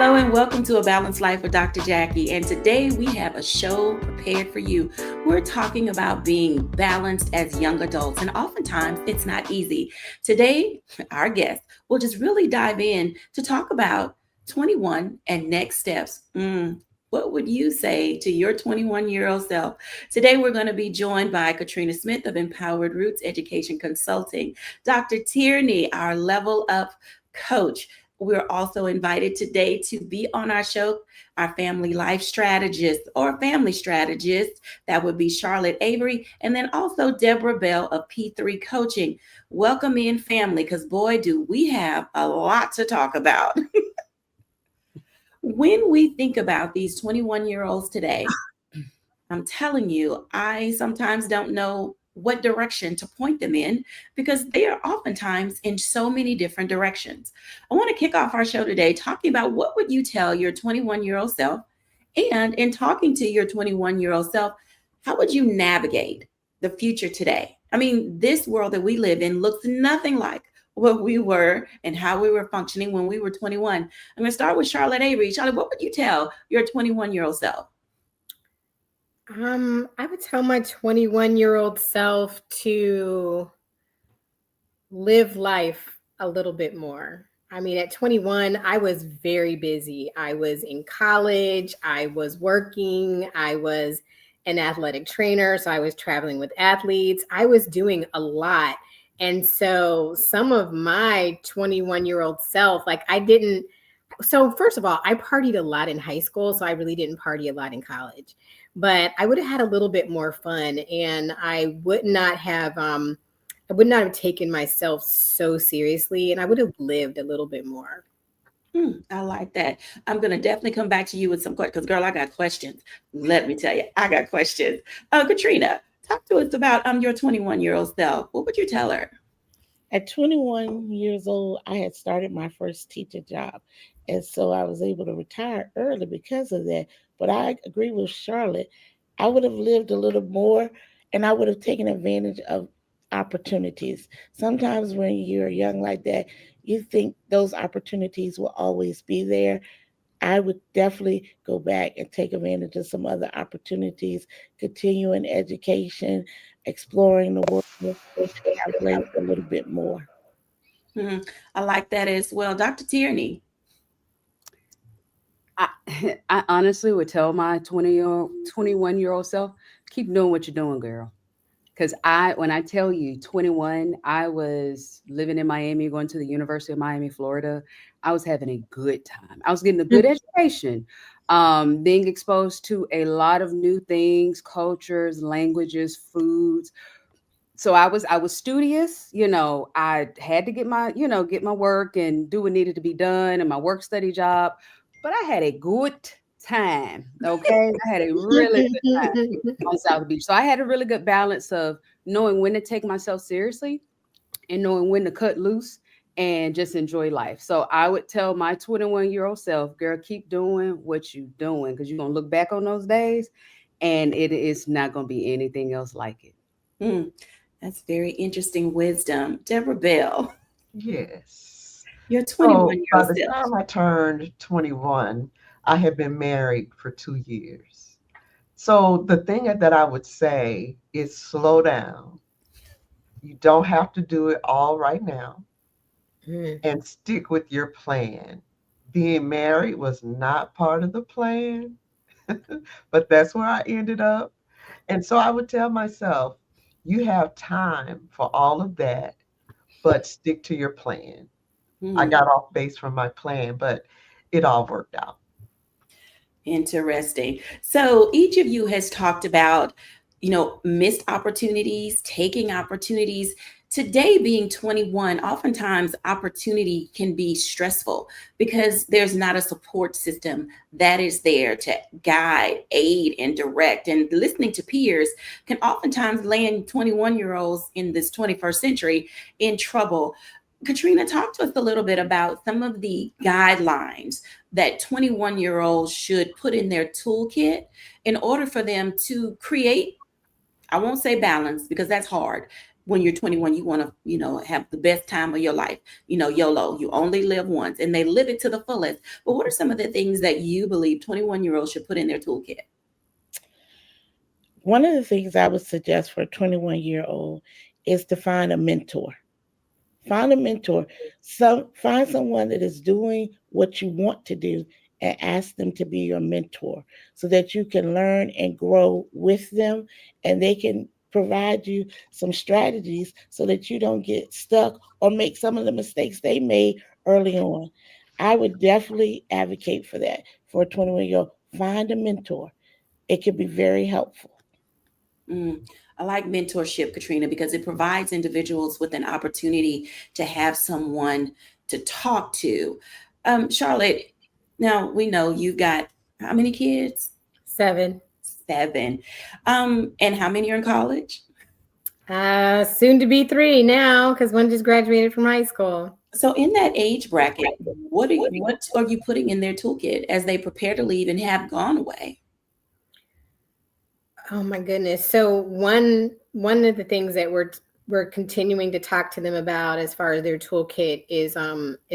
Hello and welcome to A Balanced Life with Dr. Jackie. And today we have a show prepared for you. We're talking about being balanced as young adults, and oftentimes it's not easy. Today, our guest will just really dive in to talk about 21 and next steps. What would you say to your 21-year-old self? Today, we're going to be joined by Katrina Smith of Empowered Roots Education Consulting, Dr. Tierney, our Level Up coach. We're also invited today to be on our show, our family life strategist or family strategist. That would be Charlotte Avery. And then also Deborah Bell of P3 Coaching. Welcome in, family, because boy, do we have a lot to talk about. When we think about these 21-year-olds today, I'm telling you, I sometimes don't know what direction to point them in because they are oftentimes in so many different directions. I want to kick off our show today talking about what would you tell your 21-year-old self? And in talking to your 21-year-old self, how would you navigate the future today? I mean, this world that we live in looks nothing like what we were and how we were functioning when we were 21. I'm going to start with Charlotte Avery. Charlotte, what would you tell your 21-year-old self? I would tell my 21-year-old self to live life a little bit more. I mean, at 21, I was very busy. I was in college, I was working, I was an athletic trainer, so I was traveling with athletes. I was doing a lot. And so some of my 21-year-old self, so first of all, I partied a lot in high school, so I really didn't party a lot in college. But I would have had a little bit more fun, and I would not have taken myself so seriously, and I would have lived a little bit more. I like that. I'm going to definitely come back to you with some questions because, girl, I got questions. Let me tell you, I got questions. Katrina, talk to us about your 21-year-old self. What would you tell her? At 21 years old, I had started my first teaching job. And so I was able to retire early because of that. But I agree with Charlotte. I would have lived a little more and I would have taken advantage of opportunities. Sometimes when you're young like that, you think those opportunities will always be there. I would definitely go back and take advantage of some other opportunities, continuing education, exploring the world, traveling a little bit more. I like that as well. Dr. Tierney. I honestly would tell my 21-year-old self, keep doing what you're doing, girl. Because when I tell you 21, I was living in Miami, going to the University of Miami, Florida. I was having a good time. I was getting a good education, being exposed to a lot of new things, cultures, languages, foods. So I was studious, I had to get my work and do what needed to be done and my work study job. But I had a good time. Okay. I had a really good time on South Beach. So I had a really good balance of knowing when to take myself seriously and knowing when to cut loose and just enjoy life. So I would tell my 21-year-old self, girl, keep doing what you're doing because you're going to look back on those days and it is not going to be anything else like it. That's very interesting wisdom. Deborah Bell. Yes. You're 21 By years the time I turned 21, I had been married for 2 years. So the thing that I would say is slow down. You don't have to do it all right now and stick with your plan. Being married was not part of the plan, but that's where I ended up. And so I would tell myself, you have time for all of that, but stick to your plan. I got off base from my plan, but it all worked out. Interesting. So each of you has talked about, missed opportunities, taking opportunities. Today, being 21, oftentimes opportunity can be stressful because there's not a support system that is there to guide, aid, and direct. And listening to peers can oftentimes land 21-year-olds in this 21st century in trouble. Katrina, talk to us a little bit about some of the guidelines that 21-year-olds should put in their toolkit in order for them to create, I won't say balance because that's hard, when you're 21, you want to, have the best time of your life. YOLO, you only live once, and they live it to the fullest. But what are some of the things that you believe 21-year-olds should put in their toolkit? One of the things I would suggest for a 21-year-old is to find a mentor. Find a mentor. Find someone that is doing what you want to do and ask them to be your mentor so that you can learn and grow with them, and they can provide you some strategies so that you don't get stuck or make some of the mistakes they made early on. I would definitely advocate for that for a 21-year-old. Find a mentor. It can be very helpful. Mm, I like mentorship, Katrina, because it provides individuals with an opportunity to have someone to talk to. Charlotte, now we know you got how many kids? 7. 7. And how many are in college? Soon to be 3 now, because one just graduated from high school. So in that age bracket, what are you putting in their toolkit as they prepare to leave and have gone away? Oh my goodness. So one of the things that we're continuing to talk to them about as far as their toolkit is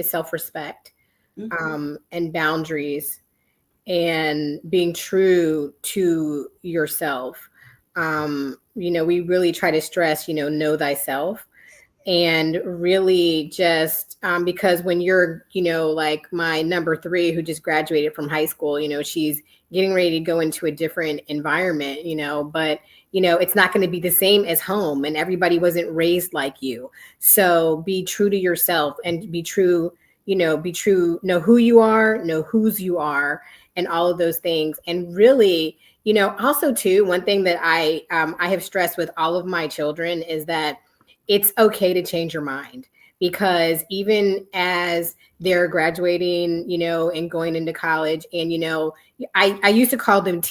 self-respect, and boundaries, and being true to yourself. We really try to stress, know thyself, and really just because when you're, like my number 3 who just graduated from high school, she's getting ready to go into a different environment, but it's not going to be the same as home, and everybody wasn't raised like you. So be true to yourself and be true, know who you are, know whose you are, and all of those things. And really, also too, one thing that I have stressed with all of my children is that it's okay to change your mind, because even as they're graduating, and going into college, and, I used to call them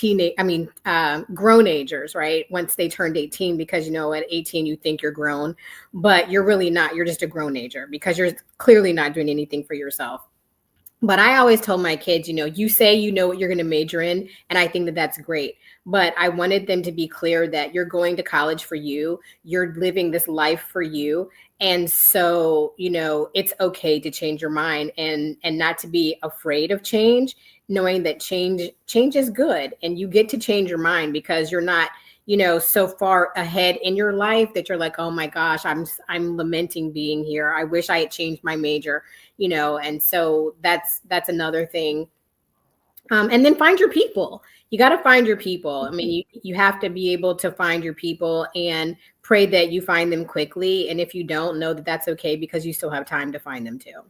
grown-agers, right? Once they turned 18, because, at 18, you think you're grown, but you're really not. You're just a grown-ager because you're clearly not doing anything for yourself. But I always told my kids, you say you know what you're going to major in, and I think that that's great. But I wanted them to be clear that you're going to college for you. You're living this life for you. And so, it's okay to change your mind, and not to be afraid of change, knowing that change is good, and you get to change your mind because you're not, so far ahead in your life that you're like, oh my gosh, I'm lamenting being here. I wish I had changed my major, and so that's another thing. And then find your people. You got to find your people. I mean, you have to be able to find your people and pray that you find them quickly. And if you don't, know that that's okay, because you still have time to find them too.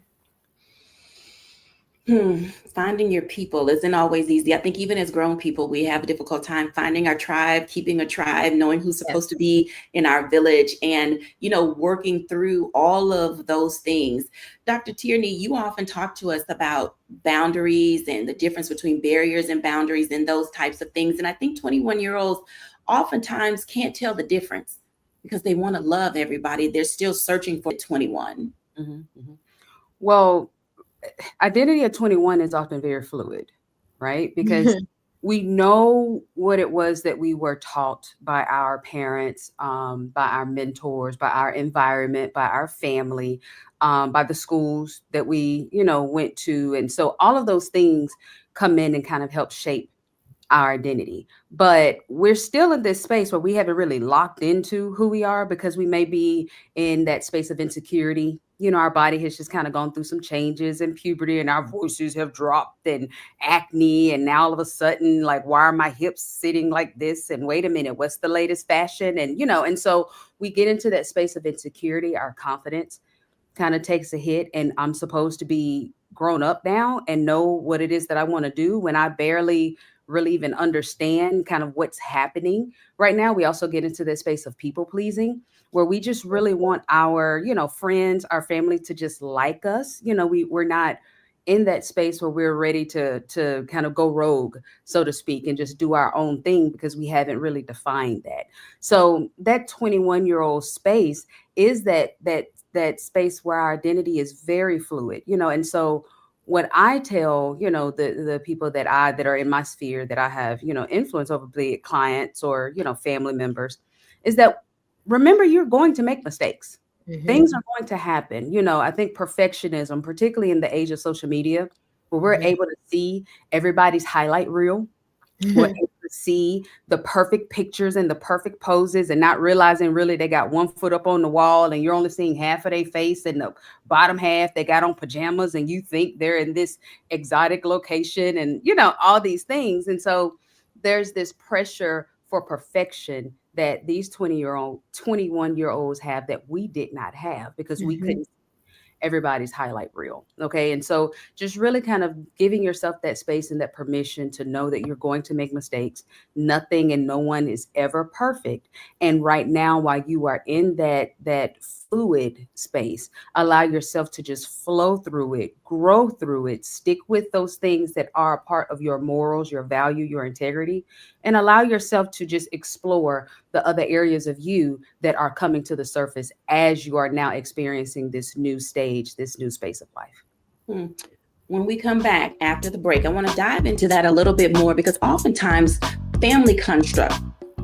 Finding your people isn't always easy. I think even as grown people, we have a difficult time finding our tribe, keeping a tribe, knowing who's supposed to be in our village, and, working through all of those things. Dr. Tierney, you often talk to us about boundaries and the difference between barriers and boundaries and those types of things. And I think 21-year-olds oftentimes can't tell the difference because they want to love everybody. They're still searching for 21. Mm-hmm, mm-hmm. Well, identity at 21 is often very fluid, right? Because we know what it was that we were taught by our parents, by our mentors, by our environment, by our family, by the schools that we, went to. And so all of those things come in and kind of help shape our identity. But we're still in this space where we haven't really locked into who we are, because we may be in that space of insecurity. Our body has just kind of gone through some changes in puberty, and our voices have dropped, and acne. And now all of a sudden, like, why are my hips sitting like this? And wait a minute, what's the latest fashion? And, and so we get into that space of insecurity. Our confidence kind of takes a hit, and I'm supposed to be grown up now and know what it is that I want to do when I barely really even understand kind of what's happening right now. We also get into this space of people pleasing, where we just really want our, friends, our family to just like us. We're not in that space where we're ready to kind of go rogue, so to speak, and just do our own thing, because we haven't really defined that. So that 21-year-old space is that space where our identity is very fluid, and so what I tell, the people that are in my sphere that I have, influence over, be it clients or, family members, is that remember, you're going to make mistakes. Things Mhm. are going to happen. I think perfectionism, particularly in the age of social media, where we're Mhm. able to see everybody's highlight reel, we're able to see the perfect pictures and the perfect poses and not realizing really they got one foot up on the wall and you're only seeing half of their face and the bottom half they got on pajamas and you think they're in this exotic location and all these things. And so there's this pressure for perfection that these 21-year olds have that we did not have because we Mhm. couldn't everybody's highlight reel. Okay. And so just really kind of giving yourself that space and that permission to know that you're going to make mistakes. Nothing and no one is ever perfect. And right now, while you are in that fluid space, allow yourself to just flow through it, grow through it, stick with those things that are a part of your morals, your value, your integrity, and allow yourself to just explore the other areas of you that are coming to the surface as you are now experiencing this new stage, this new space of life. Hmm. When we come back after the break, I want to dive into that a little bit more because oftentimes family construct,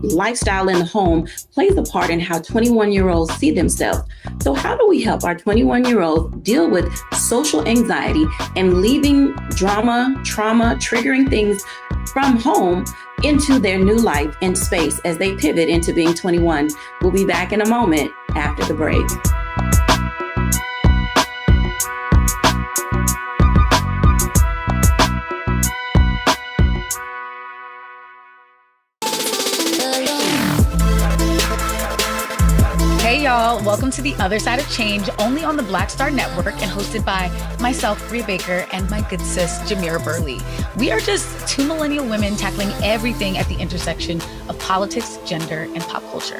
lifestyle in the home plays a part in how 21-year-olds see themselves. So, how do we help our 21-year-olds deal with social anxiety and leaving drama, trauma, triggering things from home into their new life and space as they pivot into being 21? We'll be back in a moment after the break. Hey y'all, welcome to The Other Side of Change, only on the Black Star Network and hosted by myself, Bria Baker, and my good sis, Jamira Burley. We are just two millennial women tackling everything at the intersection of politics, gender, and pop culture.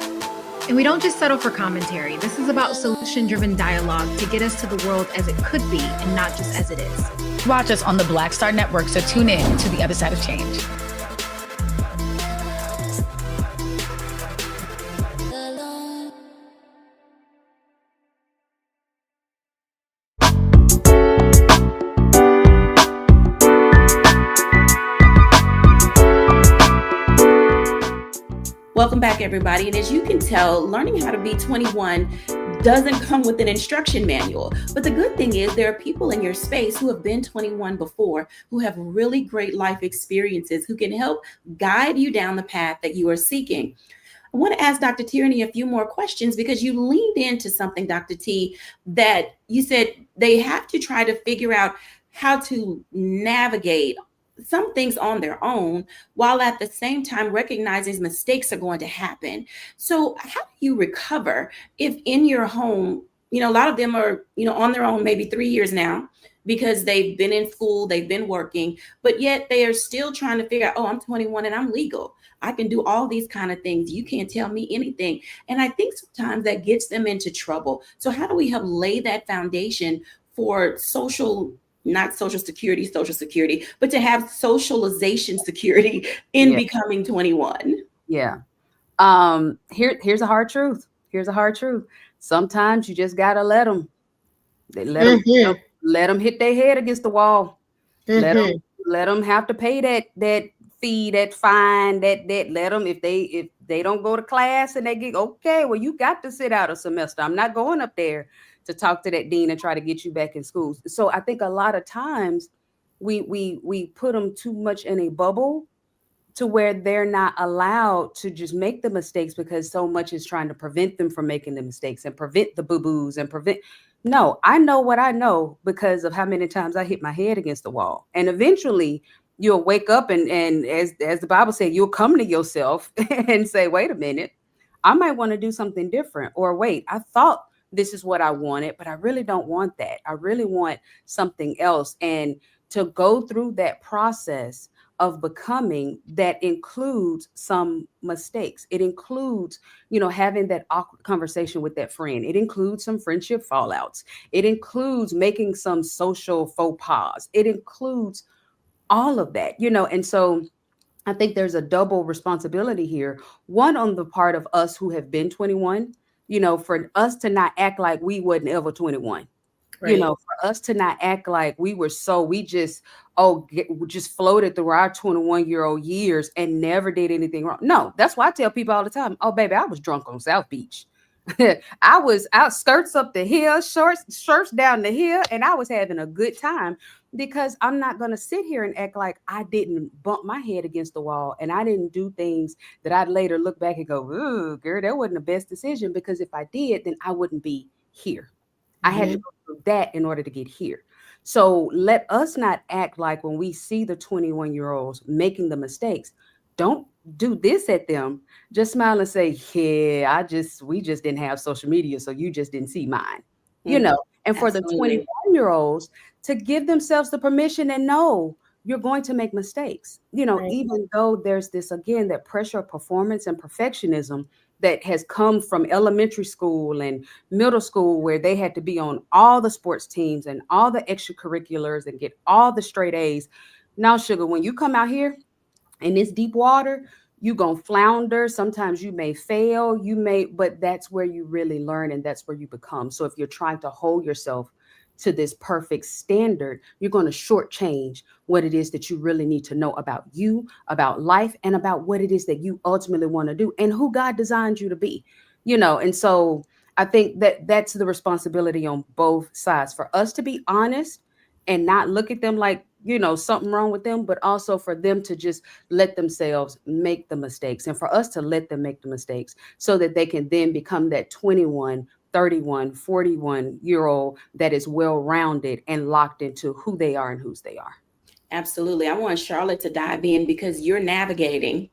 And we don't just settle for commentary. This is about solution-driven dialogue to get us to the world as it could be and not just as it is. Watch us on the Black Star Network, so tune in to The Other Side of Change. Welcome back, everybody. And as you can tell, learning how to be 21 doesn't come with an instruction manual. But the good thing is there are people in your space who have been 21 before, who have really great life experiences, who can help guide you down the path that you are seeking. I want to ask Dr. Tierney a few more questions because you leaned into something, Dr. T, that you said they have to try to figure out how to navigate some things on their own while at the same time recognizing mistakes are going to happen. So, how do you recover if in your home, a lot of them are, on their own maybe 3 years now because they've been in school, they've been working, but yet they are still trying to figure out, oh, I'm 21 and I'm legal. I can do all these kind of things. You can't tell me anything. And I think sometimes that gets them into trouble. So how do we help lay that foundation for not social security, but to have socialization security in Yeah. becoming 21? Yeah. Here's a hard truth. Here's a hard truth. Sometimes you just gotta let them. Mhm. Let them hit their head against the wall. Let them Mhm. let them have to pay that fee, that fine, that let them if they don't go to class and they get okay, well, you got to sit out a semester. I'm not going up there to talk to that dean and try to get you back in school. So I think a lot of times we put them too much in a bubble to where they're not allowed to just make the mistakes because so much is trying to prevent them from making the mistakes and prevent the boo-boos and prevent. No, I know what I know because of how many times I hit my head against the wall. And eventually you'll wake up and as the Bible said, you'll come to yourself and say, wait a minute, I might want to do something different. Or wait, I thought this is what I wanted, but I really don't want that. I really want something else. And to go through that process of becoming that includes some mistakes. It includes, having that awkward conversation with that friend. It includes some friendship fallouts. It includes making some social faux pas. It includes all of that, and so I think there's a double responsibility here. One on the part of us who have been 21, for us to not act like we wasn't ever 21, Right. for us to not act like we just floated through our 21-year-old years and never did anything wrong. No, that's why I tell people all the time, oh, baby, I was drunk on South Beach. I was out skirts up the hill, shirts down the hill, and I was having a good time because I'm not going to sit here and act like I didn't bump my head against the wall and I didn't do things that I'd later look back and go, ooh, girl, that wasn't the best decision, because if I did, then I wouldn't be here. I had to Mhm. go through that in order to get here. So let us not act like when we see the 21-year-olds making the mistakes, don't do this at them. Just smile and say, yeah, we just didn't have social media, so you just didn't see mine. You Mm, know, and for the absolutely. 21-year-olds to give themselves the permission and know you're going to make mistakes. Right. Even though there's this, again, that pressure of performance and perfectionism that has come from elementary school and middle school, where they had to be on all the sports teams and all the extracurriculars and get all the straight A's. Now, sugar, when you come out here in this deep water, you gonna flounder. Sometimes you may fail, but that's where you really learn and that's where you become. So if you're trying to hold yourself to this perfect standard, you're going to shortchange what it is that you really need to know about you, about life, and about what it is that you ultimately want to do and who God designed you to be. And so I think that that's the responsibility on both sides, for us to be honest and not look at them like, something wrong with them, but also for them to just let themselves make the mistakes, and for us to let them make the mistakes so that they can then become that 21, 31, 41-year-old that is well-rounded and locked into who they are and whose they are. Absolutely. I want Charlotte to dive in because you're navigating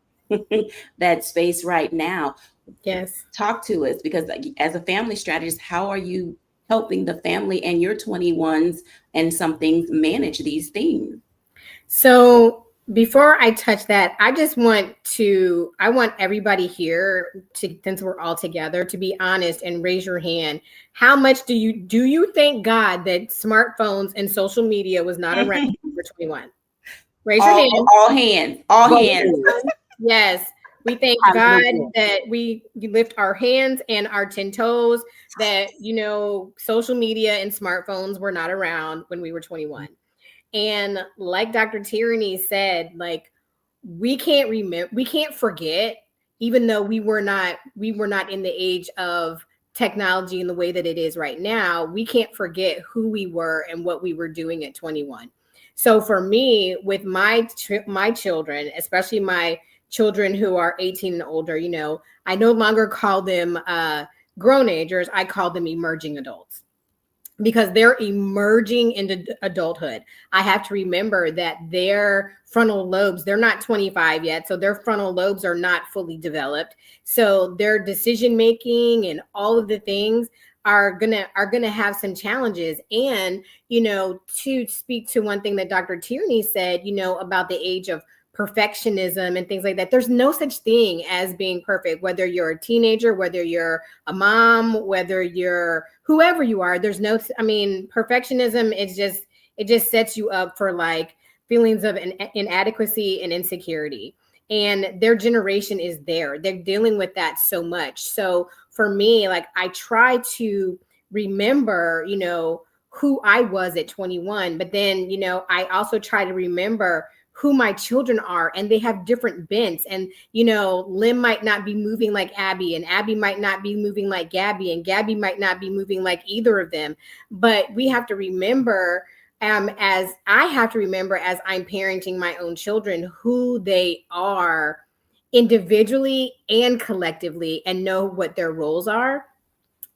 that space right now. Yes. Talk to us, because as a family strategist, how are you helping the family and your 21s and some things manage these things? So before I touch that, I want everybody here to, since we're all together, to be honest and raise your hand. How much do you thank God that smartphones and social media was not around for 21? Raise your hand. All hands, all Go hands. ahead. Yes. We thank Time to God move on. that we lift our hands and our 10 toes, that, social media and smartphones were not around when we were 21. And like Dr. Tierney said, like, we can't forget, even though we were not in the age of technology in the way that it is right now, we can't forget who we were and what we were doing at 21. So for me, with my children, especially my children who are 18 and older, I no longer call them grown agers. I call them emerging adults, because they're emerging into adulthood. I have to remember that their frontal lobes, they're not 25 yet, so their frontal lobes are not fully developed. So their decision making and all of the things are gonna have some challenges. And to speak to one thing that Dr. Tierney said, about the age of perfectionism and things like that, there's no such thing as being perfect, whether you're a teenager, whether you're a mom, whether you're whoever you are. There's no, perfectionism is it just sets you up for like feelings of inadequacy and insecurity. And their generation is they're dealing with that so much. So for me, like, I try to remember, who I was at 21, but then, I also try to remember who my children are, and they have different bents. And, Lim might not be moving like Abby, and Abby might not be moving like Gabby, and Gabby might not be moving like either of them. But we have to remember, as I have to remember, as I'm parenting my own children, who they are individually and collectively, and know what their roles are.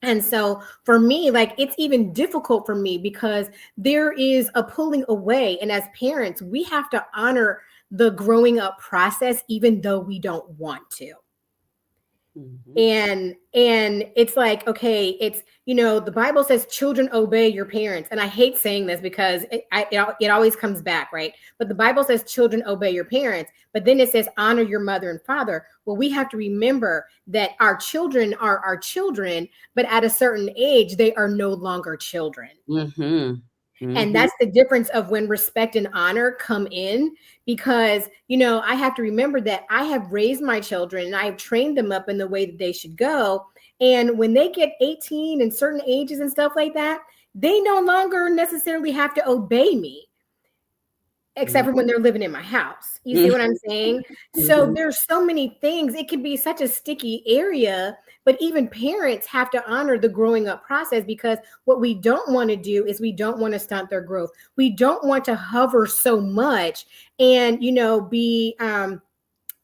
And so for me, like, it's even difficult for me because there is a pulling away. And as parents, we have to honor the growing up process, even though we don't want to. Mhm. And it's like, okay, it's, the Bible says children obey your parents. And I hate saying this because it always comes back, right? But the Bible says children obey your parents, but then it says honor your mother and father. Well, we have to remember that our children are our children, but at a certain age, they are no longer children. Mhm. And Mhm. that's the difference of when respect and honor come in, because, I have to remember that I have raised my children and I have trained them up in the way that they should go. And when they get 18 and certain ages and stuff like that, they no longer necessarily have to obey me. except for when they're living in my house. You see what I'm saying? So there's so many things. It can be such a sticky area, but even parents have to honor the growing up process, because what we don't want to do is we don't want to stunt their growth. We don't want to hover so much and, be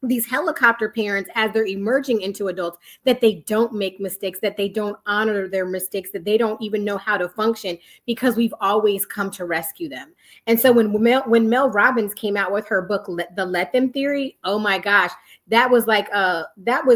these helicopter parents as they're emerging into adults, that they don't make mistakes, that they don't honor their mistakes, that they don't even know how to function, because we've always come to rescue them. And so when Mel Robbins came out with her book, The Let Them Theory, oh my gosh, that was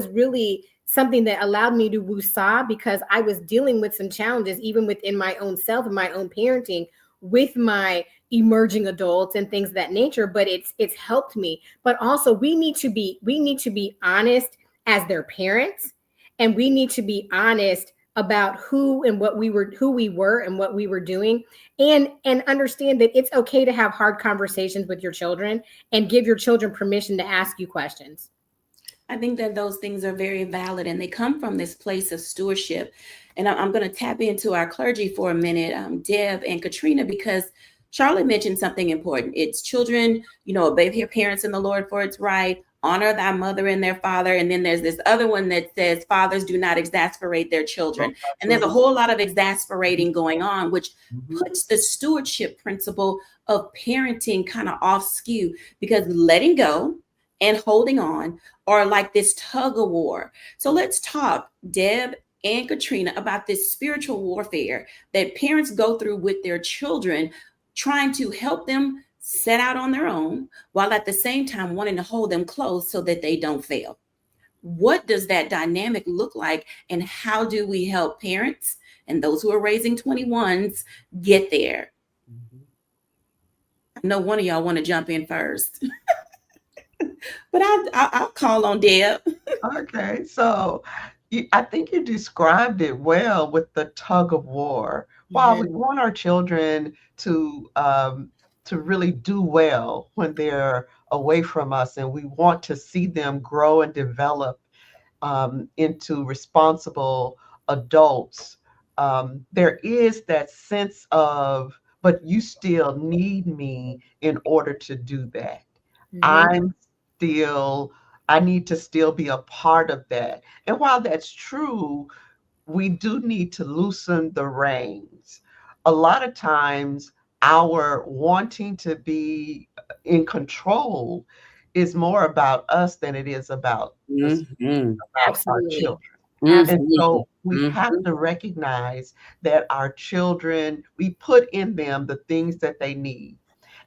really something that allowed me to woosah, because I was dealing with some challenges even within my own self and my own parenting with my emerging adults and things of that nature. But it's helped me. But also we need to be honest as their parents, and we need to be honest about who we were and what we were doing, and understand that it's okay to have hard conversations with your children and give your children permission to ask you questions. I think that those things are very valid, and they come from this place of stewardship. And I'm going to tap into our clergy for a minute, Deb and Katrina, because Charlotte mentioned something important. It's children, obey their parents in the Lord, for it's right. Honor thy mother and their father. And then there's this other one that says fathers do not exasperate their children. And there's a whole lot of exasperating going on, which puts the stewardship principle of parenting kind of off skew, because letting go and holding on are like this tug of war. So let's talk, Deb and Katrina, about this spiritual warfare that parents go through with their children, trying to help them set out on their own, while at the same time wanting to hold them close so that they don't fail. What does that dynamic look like, and how do we help parents and those who are raising 21s get there? I know one of y'all want to jump in first. But I'll call on Deb. Okay, so I think you described it well with the tug of war. While we want our children to really do well when they're away from us, and we want to see them grow and develop into responsible adults, there is that sense of, but you still need me in order to do that. I need to still be a part of that. And while that's true, we do need to loosen the reins. A lot of times, our wanting to be in control is more about us than it is about our children. And so we have to recognize that our children, we put in them the things that they need.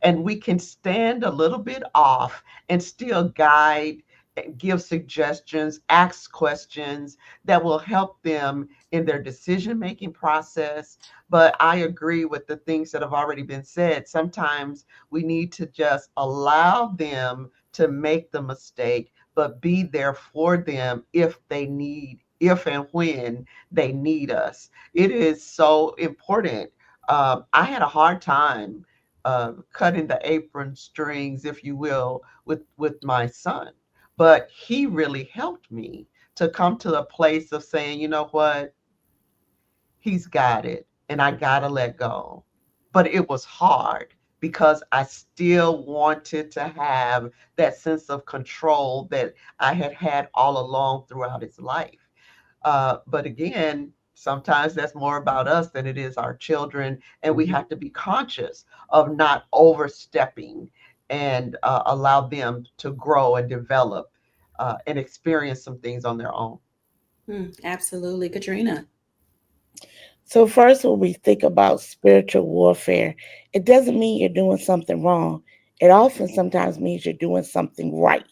And we can stand a little bit off and still guide, give suggestions, ask questions that will help them in their decision-making process. But I agree with the things that have already been said. Sometimes we need to just allow them to make the mistake, but be there for them if and when they need us. It is so important. I had a hard time cutting the apron strings, if you will, with my son. But he really helped me to come to a place of saying, you know what, he's got it, and I gotta let go. But it was hard because I still wanted to have that sense of control that I had had all along throughout his life. But again, sometimes that's more about us than it is our children. And we have to be conscious of not overstepping and allow them to grow and develop and experience some things on their own. Absolutely. Katrina. So first, when we think about spiritual warfare, it doesn't mean you're doing something wrong. It often sometimes means you're doing something right.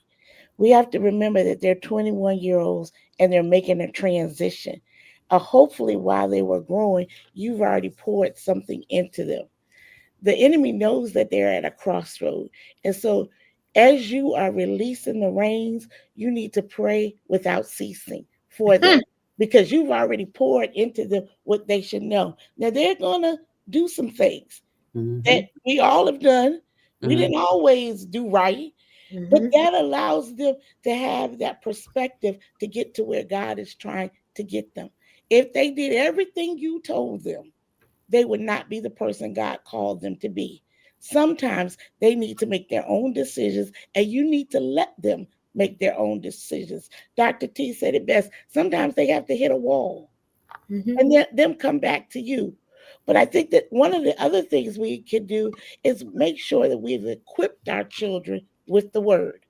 We have to remember that they're 21-year-olds and they're making a transition. Hopefully, while they were growing, you've already poured something into them. The enemy knows that they're at a crossroad. And so as you are releasing the reins, you need to pray without ceasing for them, because you've already poured into them what they should know. Now, they're going to do some things that we all have done. We didn't always do right. But that allows them to have that perspective to get to where God is trying to get them. If they did everything you told them, they would not be the person God called them to be. Sometimes they need to make their own decisions, and you need to let them make their own decisions. Dr. T said it best. Sometimes they have to hit a wall and then them come back to you. But I think that one of the other things we can do is make sure that we've equipped our children with the word.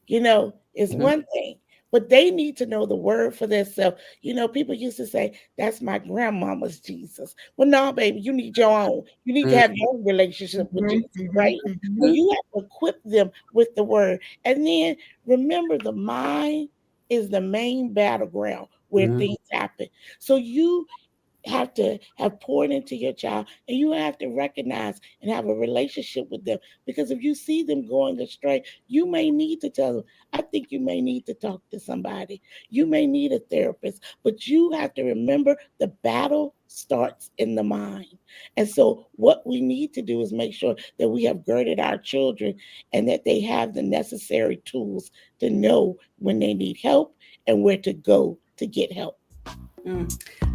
Is one thing, but they need to know the word for themselves. People used to say, that's my grandmama's Jesus. Well, no, baby, you need your own. You need to have your own relationship with Jesus, right? So you have to equip them with the word. And then remember, the mind is the main battleground where things happen. So you have to have poured into your child, and you have to recognize and have a relationship with them, because if you see them going astray, you may need to tell them, I think you may need to talk to somebody, you may need a therapist. But you have to remember, the battle starts in the mind. And so what we need to do is make sure that we have girded our children and that they have the necessary tools to know when they need help and where to go to get help.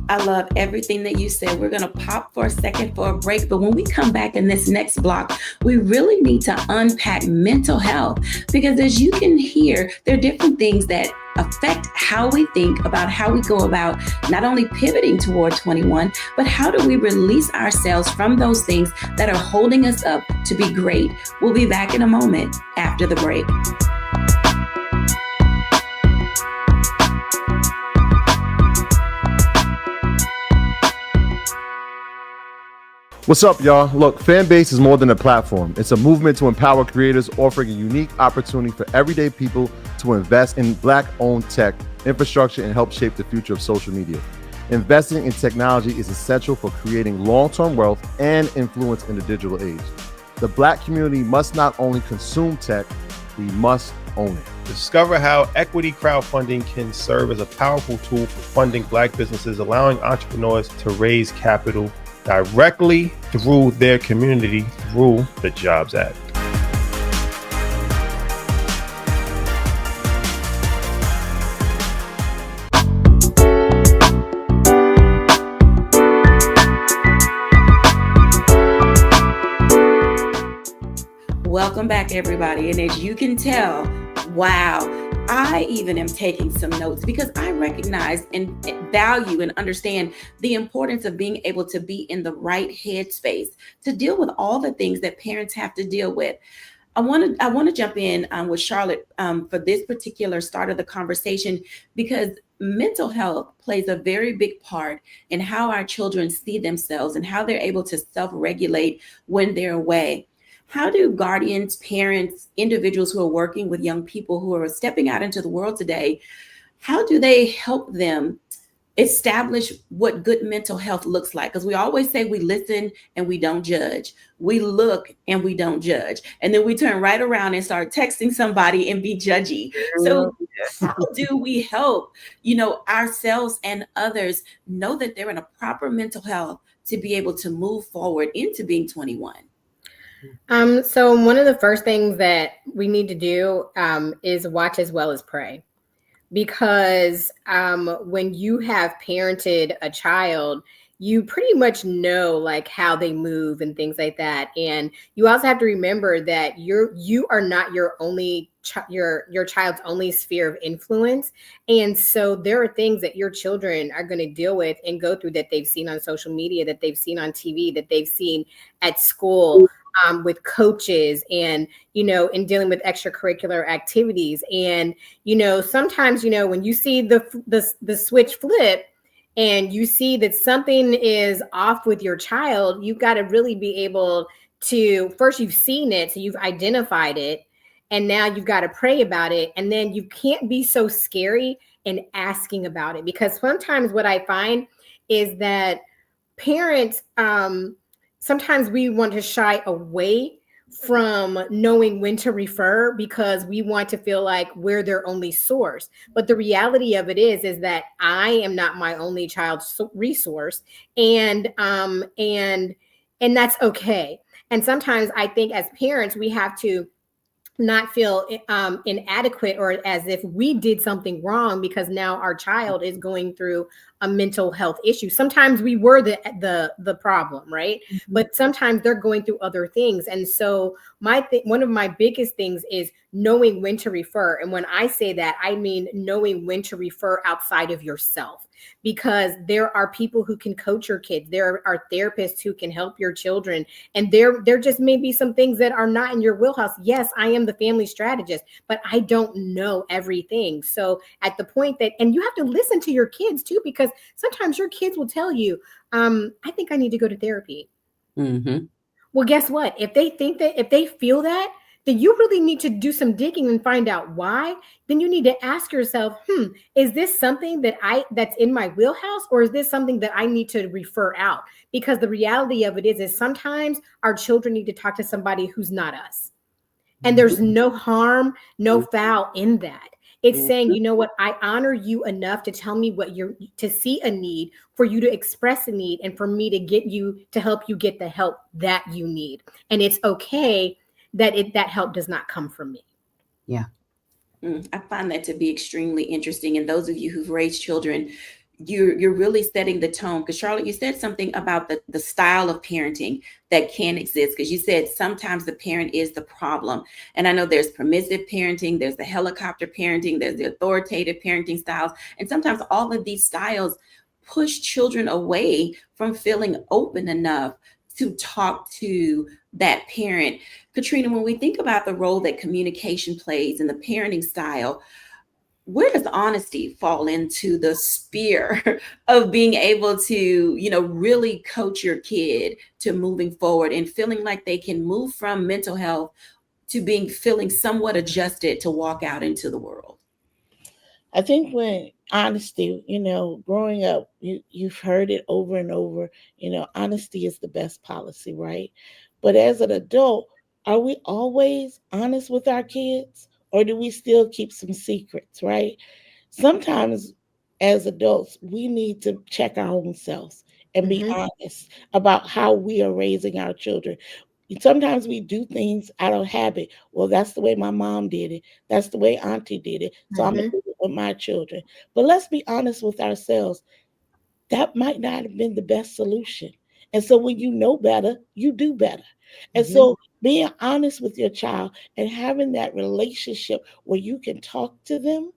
I love everything that you said. We're going to pop for a second for a break. But when we come back in this next block, we really need to unpack mental health, because as you can hear, there are different things that affect how we think about how we go about not only pivoting toward 21, but how do we release ourselves from those things that are holding us up to be great. We'll be back in a moment after the break. What's up, y'all? Look, Fanbase is more than a platform. It's a movement to empower creators, offering a unique opportunity for everyday people to invest in Black-owned tech, infrastructure, and help shape the future of social media. Investing in technology is essential for creating long-term wealth and influence in the digital age. The Black community must not only consume tech, we must own it. Discover how equity crowdfunding can serve as a powerful tool for funding Black businesses, allowing entrepreneurs to raise capital directly through their community through the Jobs Act. Welcome back, everybody. And as you can tell, wow, I even am taking some notes, because I recognize and value and understand the importance of being able to be in the right headspace to deal with all the things that parents have to deal with. I want to jump in with Charlotte for this particular start of the conversation, because mental health plays a very big part in how our children see themselves and how they're able to self-regulate when they're away. How do guardians, parents, individuals who are working with young people who are stepping out into the world today, how do they help them establish what good mental health looks like? Because we always say we listen and we don't judge. We look and we don't judge. And then we turn right around and start texting somebody and be judgy. So how do we help, ourselves and others know that they're in a proper mental health to be able to move forward into being 21? So one of the first things that we need to do is watch as well as pray, because when you have parented a child, you pretty much know like how they move and things like that. And you also have to remember that you are not your only your child's only sphere of influence. And so there are things that your children are going to deal with and go through that they've seen on social media, that they've seen on TV, that they've seen at school. With coaches and, in dealing with extracurricular activities. And, sometimes, when you see the switch flip and you see that something is off with your child, you've got to really be able to, first you've seen it, so you've identified it, and now you've got to pray about it. And then you can't be so scary in asking about it, because sometimes what I find is that parents, sometimes we want to shy away from knowing when to refer, because we want to feel like we're their only source. But the reality of it is that I am not my only child's resource, and that's okay. And sometimes I think as parents, we have to not feel inadequate or as if we did something wrong, because now our child is going through a mental health issue. Sometimes we were the problem, right? Mm-hmm. But sometimes they're going through other things. And so one of my biggest things is knowing when to refer. And when I say that, I mean knowing when to refer outside of yourself, because there are people who can coach your kids. There are therapists who can help your children. And there just may be some things that are not in your wheelhouse. Yes, I am the family strategist, but I don't know everything. So at the point that, and you have to listen to your kids too, because sometimes your kids will tell you, I think I need to go to therapy. Mm-hmm. Well, guess what? If they feel that, then you really need to do some digging and find out why. Then you need to ask yourself, is this something that's in my wheelhouse, or is this something that I need to refer out? Because the reality of it is sometimes our children need to talk to somebody who's not us. And there's no harm, no foul in that. It's saying, you know what, I honor you enough to tell me to see a need, for you to express a need, and for me to help you get the help that you need. And it's okay that help does not come from me. Yeah. I find that to be extremely interesting. And those of you who've raised children, you're really setting the tone. Because Charlotte, you said something about the style of parenting that can exist. Because you said sometimes the parent is the problem. And I know there's permissive parenting, there's the helicopter parenting, there's the authoritative parenting styles. And sometimes all of these styles push children away from feeling open enough to talk to that parent. Katrina, when we think about the role that communication plays in the parenting style, where does honesty fall into the sphere of being able to, really coach your kid to moving forward and feeling like they can move from mental health to feeling somewhat adjusted to walk out into the world? I think when honesty, growing up, you've heard it over and over, honesty is the best policy, right? But as an adult, are we always honest with our kids, or do we still keep some secrets, right? Sometimes as adults, we need to check our own selves and be honest about how we are raising our children. Sometimes we do things out of habit. Well, that's the way my mom did it. That's the way auntie did it. So I'm going to do it with my children. But let's be honest with ourselves. That might not have been the best solution. And so when you know better, you do better. And so being honest with your child and having that relationship where you can talk to them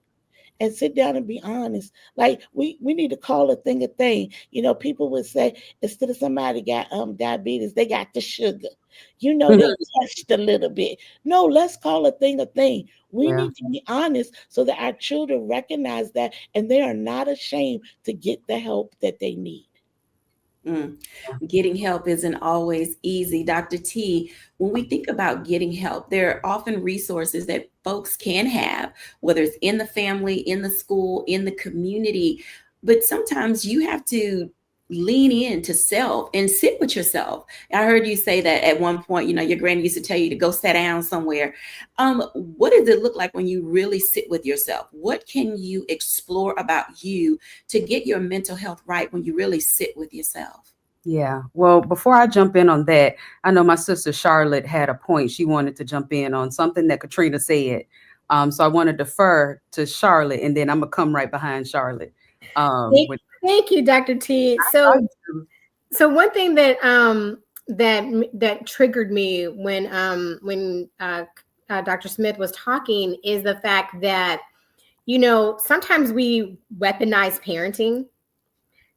and sit down and be honest. Like we need to call a thing a thing. People would say, instead of somebody got diabetes, they got the sugar. They touched a little bit. No, let's call a thing a thing. We need to be honest so that our children recognize that, and they are not ashamed to get the help that they need. Getting help isn't always easy. Dr. T, when we think about getting help, there are often resources that folks can have, whether it's in the family, in the school, in the community. But sometimes you have to lean into self and sit with yourself. I heard you say that at one point, your granny used to tell you to go sit down somewhere. What does it look like when you really sit with yourself? What can you explore about you to get your mental health right when you really sit with yourself? Yeah. Well, before I jump in on that, I know my sister Charlotte had a point. She wanted to jump in on something that Katrina said. So I want to defer to Charlotte, and then I'm going to come right behind Charlotte. Thank you, Dr. T. So one thing that that triggered me when Dr. Smith was talking is the fact that, sometimes we weaponize parenting.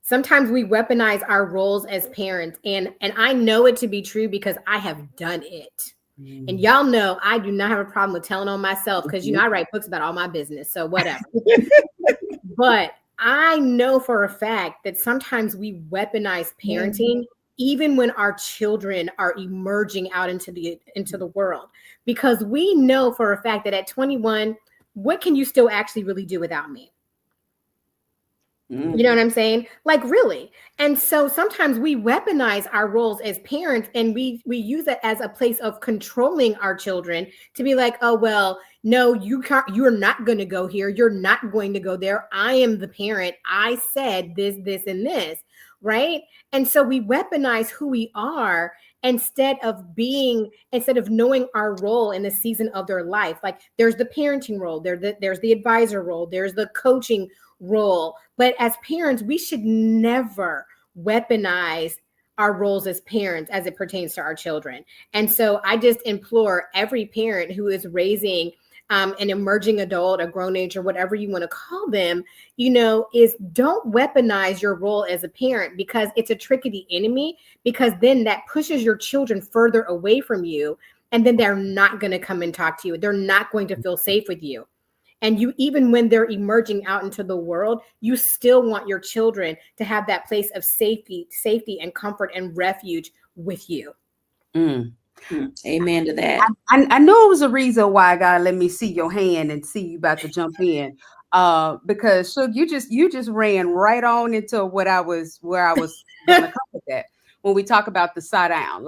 Sometimes we weaponize our roles as parents. And I know it to be true because I have done it. And y'all know I do not have a problem with telling on myself because, I write books about all my business. So whatever. But I know for a fact that sometimes we weaponize parenting even when our children are emerging out into the world, because we know for a fact that at 21, what can you still actually really do without me? You know what I'm saying? Like, really. And so sometimes we weaponize our roles as parents, and we use it as a place of controlling our children to be like, oh, well, no, you're not going to go here. You're not going to go there. I am the parent. I said this, and this. right? And so we weaponize who we are instead of knowing our role in the season of their life. Like there's the parenting role, there's the advisor role, there's the coaching role. But as parents, we should never weaponize our roles as parents as it pertains to our children. And so I just implore every parent who is raising an emerging adult, a grown age, or whatever you want to call them, is don't weaponize your role as a parent, because it's a trick of the enemy, because then that pushes your children further away from you. And then they're not going to come and talk to you. They're not going to feel safe with you. And you, even when they're emerging out into the world, you still want your children to have that place of safety and comfort and refuge with you. Amen to that. I know it was a reason why God let me see your hand and see you about to jump in. Because so you just ran right on into where I was gonna come with that. When we talk about the side down.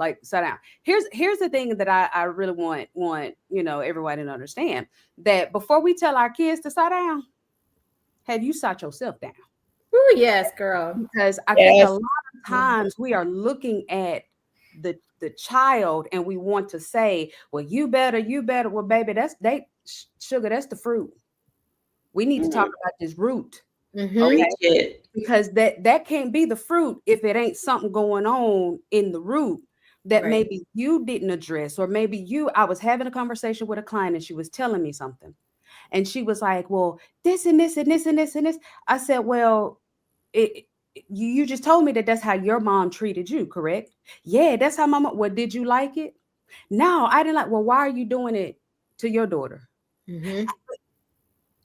Here's the thing that I really want everybody to understand, that before we tell our kids to side down, have you sat yourself down? Oh yes, girl. Because I think a lot of times we are looking at the child and we want to say, well, you better. Well, baby, that's the fruit. We need to talk about this root. Okay? Because that can't be the fruit if it ain't something going on in the root that maybe you didn't address, or maybe I was having a conversation with a client and she was telling me something. And she was like, well, this and this and this and this and this. I said, well, you just told me that that's how your mom treated you, correct? Yeah, that's how my mom. Well, did you like it? No, I didn't like. Well, why are you doing it to your daughter?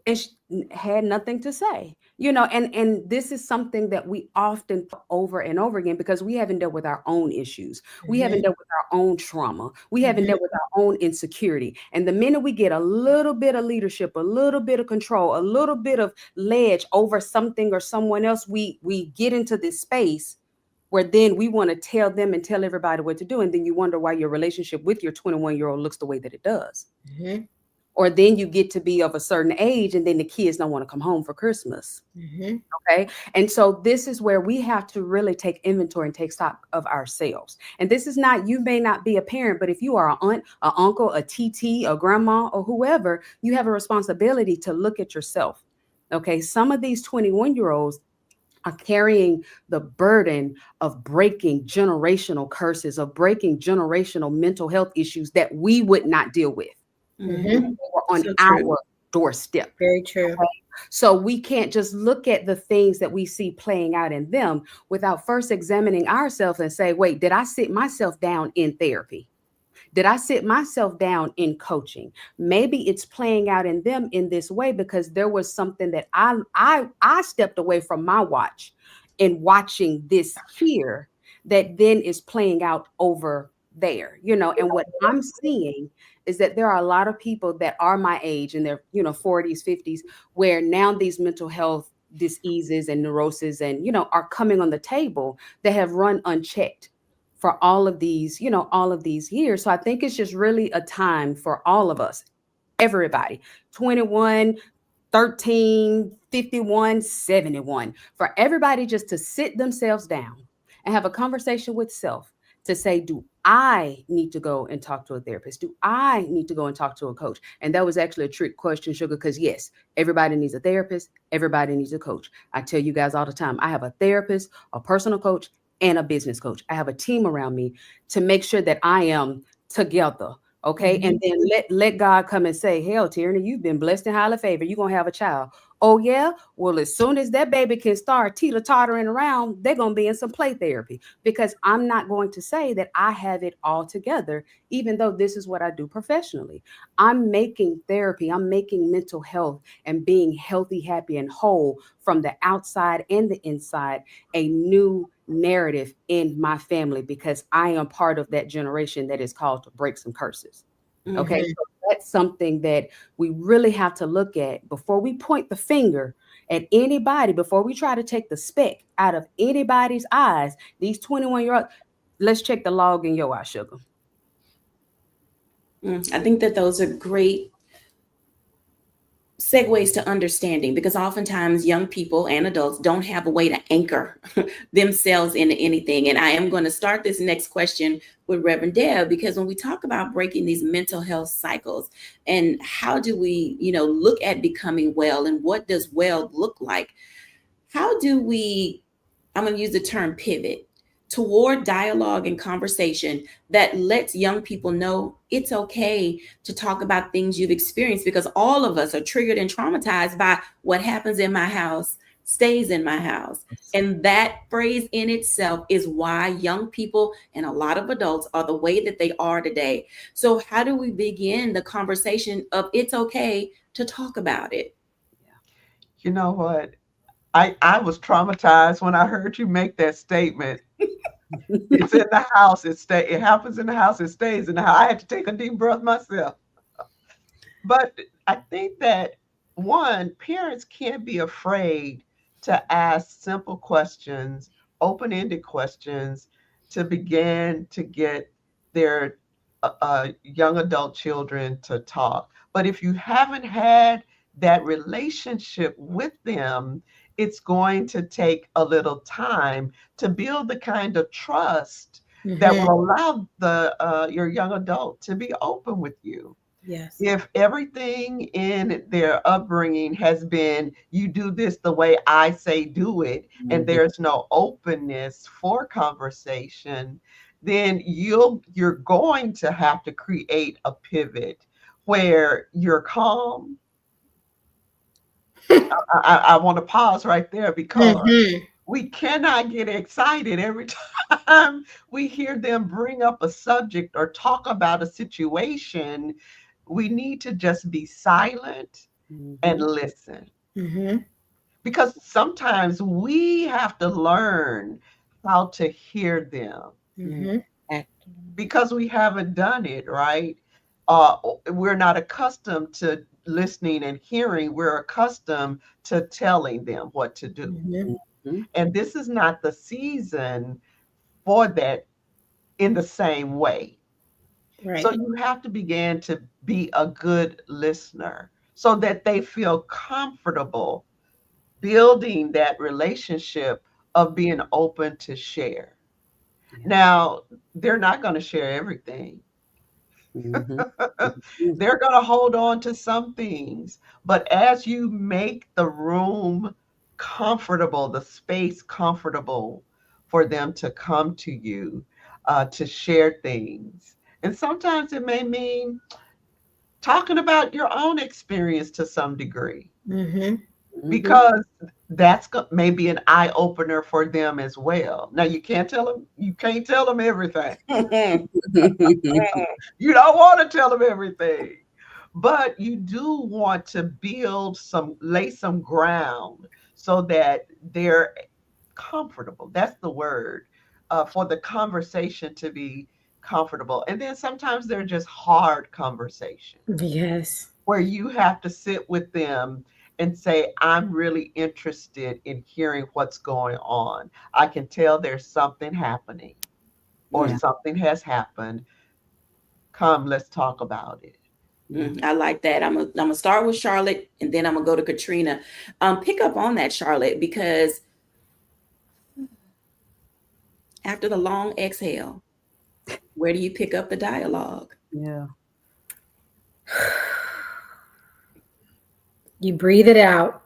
And she had nothing to say, and this is something that we often over and over again, because we haven't dealt with our own issues. We haven't dealt with our own trauma. We haven't dealt with our own insecurity. And the minute we get a little bit of leadership, a little bit of control, a little bit of ledge over something or someone else, we get into this space where then we want to tell them and tell everybody what to do. And then you wonder why your relationship with your 21-year-old looks the way that it does. Or then you get to be of a certain age and then the kids don't want to come home for Christmas. Okay. And so this is where we have to really take inventory and take stock of ourselves. And this is not, you may not be a parent, but if you are an aunt, an uncle, a TT, a grandma, or whoever, you have a responsibility to look at yourself. Okay. Some of these 21-year-olds are carrying the burden of breaking generational curses, of breaking generational mental health issues that we would not deal with. Or on our doorstep. Very true. Okay? So we can't just look at the things that we see playing out in them without first examining ourselves and say, wait, did I sit myself down in therapy? Did I sit myself down in coaching? Maybe it's playing out in them in this way because there was something that I stepped away from my watch in watching this here that then is playing out over there, and what I'm seeing is that there are a lot of people that are my age in their, 40s, 50s, where now these mental health diseases and neuroses and, are coming on the table that have run unchecked for all of these years. So I think it's just really a time for all of us, everybody, 21, 13, 51, 71, for everybody just to sit themselves down and have a conversation with self to say, do I need to go and talk to a therapist? Do I need to go and talk to a coach? And that was actually a trick question, Sugar, because yes, everybody needs a therapist. Everybody needs a coach. I tell you guys all the time, I have a therapist, a personal coach, and a business coach. I have a team around me to make sure that I am together. Okay. And then let God come and say, hell, Tierney, you've been blessed and highly favored. You're going to have a child. Oh, yeah. Well, as soon as that baby can start teeter-tottering around, they're going to be in some play therapy, because I'm not going to say that I have it all together, even though this is what I do professionally. I'm making therapy. I'm making mental health and being healthy, happy, and whole from the outside and the inside a new narrative in my family, because I am part of that generation that is called to break some curses. Okay. So that's something that we really have to look at before we point the finger at anybody, before we try to take the speck out of anybody's eyes. These 21-year-olds, let's check the log in your eye, Sugar. I think that those are great segues to understanding, because oftentimes young people and adults don't have a way to anchor themselves into anything. And I am going to start this next question with Reverend Deb, because when we talk about breaking these mental health cycles, and how do we, look at becoming well, and what does well look like? How do we, I'm going to use the term pivot toward dialogue and conversation that lets young people know it's okay to talk about things you've experienced, because all of us are triggered and traumatized by what happens in my house stays in my house. And that phrase in itself is why young people and a lot of adults are the way that they are today. So how do we begin the conversation of it's okay to talk about it? You know what? I was traumatized when I heard you make that statement. It's in the house. It happens in the house. It stays in the house. I had to take a deep breath myself. But I think that one, parents can't be afraid to ask simple questions, open-ended questions, to begin to get their young adult children to talk. But if you haven't had that relationship with them, it's going to take a little time to build the kind of trust that will allow your young adult to be open with you. Yes. If everything in their upbringing has been, you do this the way I say do it, and there's no openness for conversation, then you're going to have to create a pivot where you're calm. I want to pause right there, because we cannot get excited every time we hear them bring up a subject or talk about a situation. We need to just be silent and listen. Because sometimes we have to learn how to hear them because we haven't done it, right? We're not accustomed to listening and hearing. We're accustomed to telling them what to do. And this is not the season for that in the same way. Right. So you have to begin to be a good listener so that they feel comfortable building that relationship of being open to share. Now, they're not going to share everything. They're going to hold on to some things. But as you make the room comfortable, the space comfortable for them to come to you, to share things. And sometimes it may mean talking about your own experience to some degree, because that's maybe an eye opener for them as well. Now you can't tell them everything. You don't want to tell them everything, but you do want to lay some ground so that they're comfortable. That's the word, for the conversation to be comfortable. And then sometimes they're just hard conversations. Yes. Where you have to sit with them and say, I'm really interested in hearing what's going on. I can tell there's something happening or something has happened. Come, let's talk about it. I like that. I'm gonna start with Charlotte, and then I'm gonna go to Katrina. Pick up on that, Charlotte, because after the long exhale, where do you pick up the dialogue? Yeah. You breathe it out.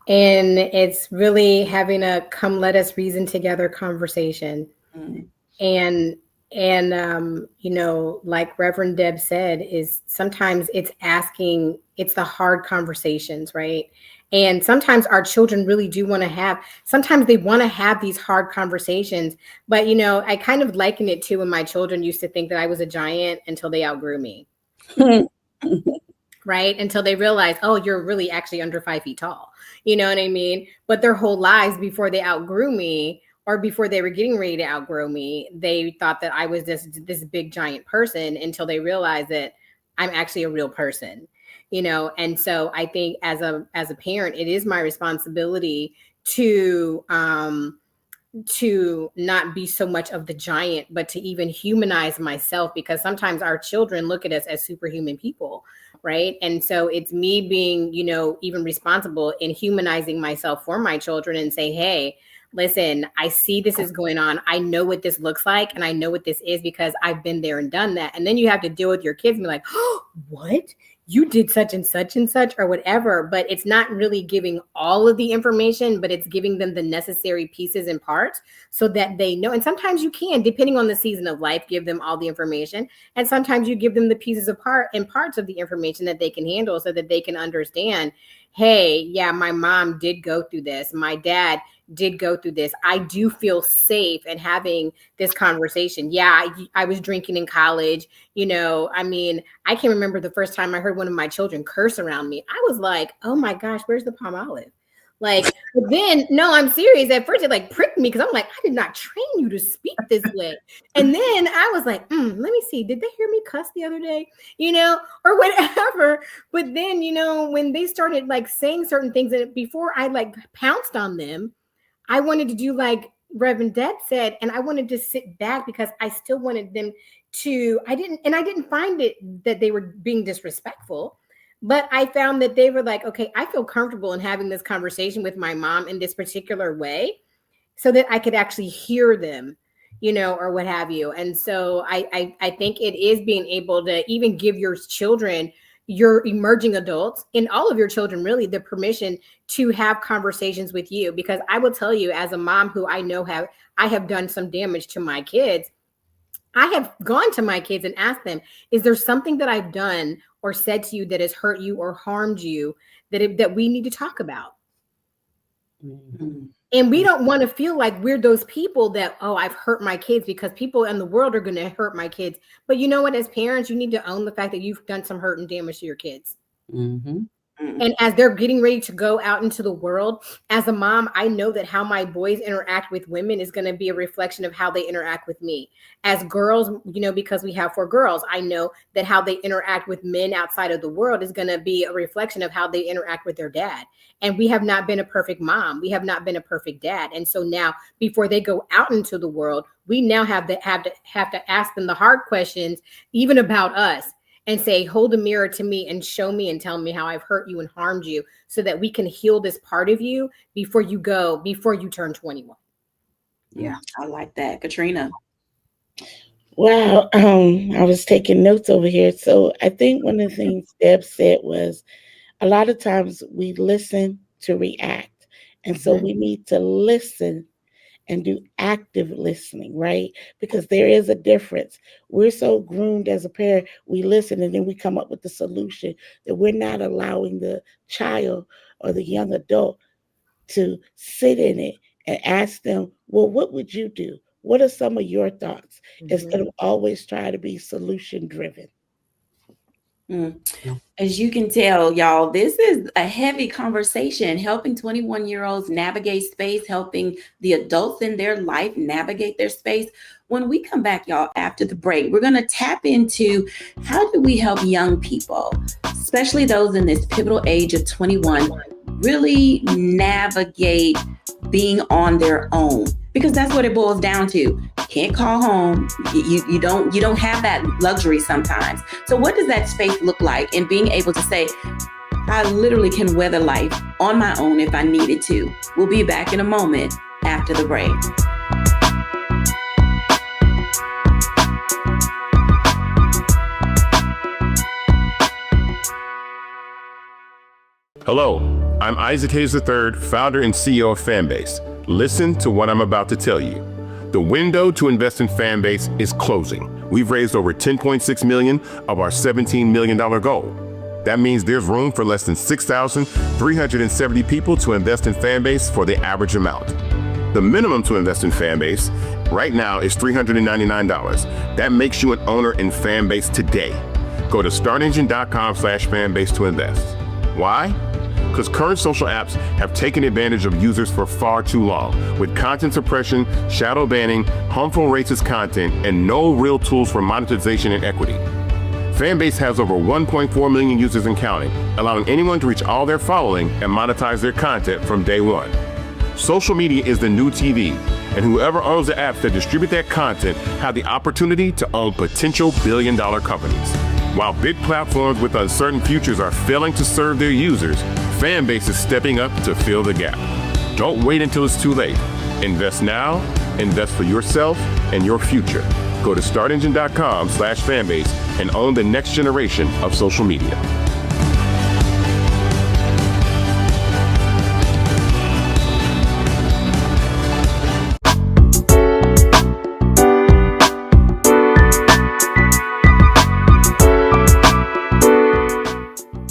And it's really having a come let us reason together conversation. And like Reverend Deb said, is sometimes it's the hard conversations, right? And sometimes our children really do want to sometimes they want to have these hard conversations. But, I kind of liken it to when my children used to think that I was a giant until they outgrew me. Right? Until they realized, oh, you're really actually under 5 feet tall. You know what I mean? But their whole lives before they outgrew me, or before they were getting ready to outgrow me, they thought that I was this big giant person, until they realized that I'm actually a real person. And so I think as a parent, it is my responsibility to to not be so much of the giant, but to even humanize myself, because sometimes our children look at us as superhuman people, right? And so it's me being, even responsible in humanizing myself for my children and say, hey, listen, I see this is going on. I know what this looks like, and I know what this is because I've been there and done that. And then you have to deal with your kids and be like, oh, what? You did such and such or whatever, but it's not really giving all of the information, but it's giving them the necessary pieces and parts so that they know. And sometimes you can, depending on the season of life, give them all the information. And sometimes you give them the pieces apart and parts of the information that they can handle so that they can understand, hey, yeah, my mom did go through this. My dad did go through this. I do feel safe in having this conversation. Yeah, I was drinking in college. I can remember the first time I heard one of my children curse around me. I was like, oh my gosh, where's the palm olive? But then, no, I'm serious. At first it pricked me because I'm like, I did not train you to speak this way. And then I was like, let me see. Did they hear me cuss the other day? Or whatever. But then, when they started saying certain things, and before I pounced on them, I wanted to do like Reverend Deb said, and I wanted to sit back because I still wanted them to, I didn't find it that they were being disrespectful, but I found that they were like, okay, I feel comfortable in having this conversation with my mom in this particular way so that I could actually hear them, or what have you. And so I think it is being able to even give your children, your emerging adults, and all of your children really, the permission to have conversations with you. Because I will tell you, as a mom who I know I have done some damage to my kids, I have gone to my kids and asked them, is there something that I've done or said to you that has hurt you or harmed you that we need to talk about? Mm-hmm. And we don't want to feel like we're those people that, oh, I've hurt my kids, because people in the world are going to hurt my kids. But you know what? As parents, you need to own the fact that you've done some hurt and damage to your kids. Mm-hmm. And as they're getting ready to go out into the world, as a mom, I know that how my boys interact with women is going to be a reflection of how they interact with me. As girls, because we have 4 girls, I know that how they interact with men outside of the world is going to be a reflection of how they interact with their dad. And we have not been a perfect mom. We have not been a perfect dad. And so now, before they go out into the world, we now have to ask them the hard questions, even about us. And say, hold a mirror to me and show me and tell me how I've hurt you and harmed you, so that we can heal this part of you before you turn 21. Yeah, I like that. Katrina. Wow. I was taking notes over here. So I think one of the things Deb said was, a lot of times we listen to react. And so we need to listen and do active listening, right? Because there is a difference. We're so groomed as a parent, we listen and then we come up with the solution, that we're not allowing the child or the young adult to sit in it and ask them, well, what would you do? What are some of your thoughts? Instead of always trying to be solution driven. As you can tell, y'all, this is a heavy conversation, helping 21-year-olds navigate space, helping the adults in their life navigate their space. When we come back, y'all, after the break, we're going to tap into how do we help young people, especially those in this pivotal age of 21, really navigate being on their own, because that's what it boils down to. Can't call home. You don't have that luxury sometimes. So what does that space look like in being able to say, I literally can weather life on my own if I needed to? We'll be back in a moment after the break. Hello, I'm Isaac Hayes III, founder and CEO of Fanbase. Listen to what I'm about to tell you. The window to invest in Fanbase is closing. We've raised over $10.6 million of our $17 million goal. That means there's room for less than 6,370 people to invest in Fanbase for the average amount. The minimum to invest in Fanbase right now is $399. That makes you an owner in Fanbase today. Go to startengine.com/fanbase to invest. Why? Because current social apps have taken advantage of users for far too long, with content suppression, shadow banning, harmful racist content, and no real tools for monetization and equity. Fanbase has over 1.4 million users and counting, allowing anyone to reach all their following and monetize their content from day one. Social media is the new TV, and whoever owns the apps that distribute that content have the opportunity to own potential billion-dollar companies. While big platforms with uncertain futures are failing to serve their users, Fanbase is stepping up to fill the gap. Don't wait until it's too late. Invest now, invest for yourself and your future. Go to startengine.com/fanbase and own the next generation of social media.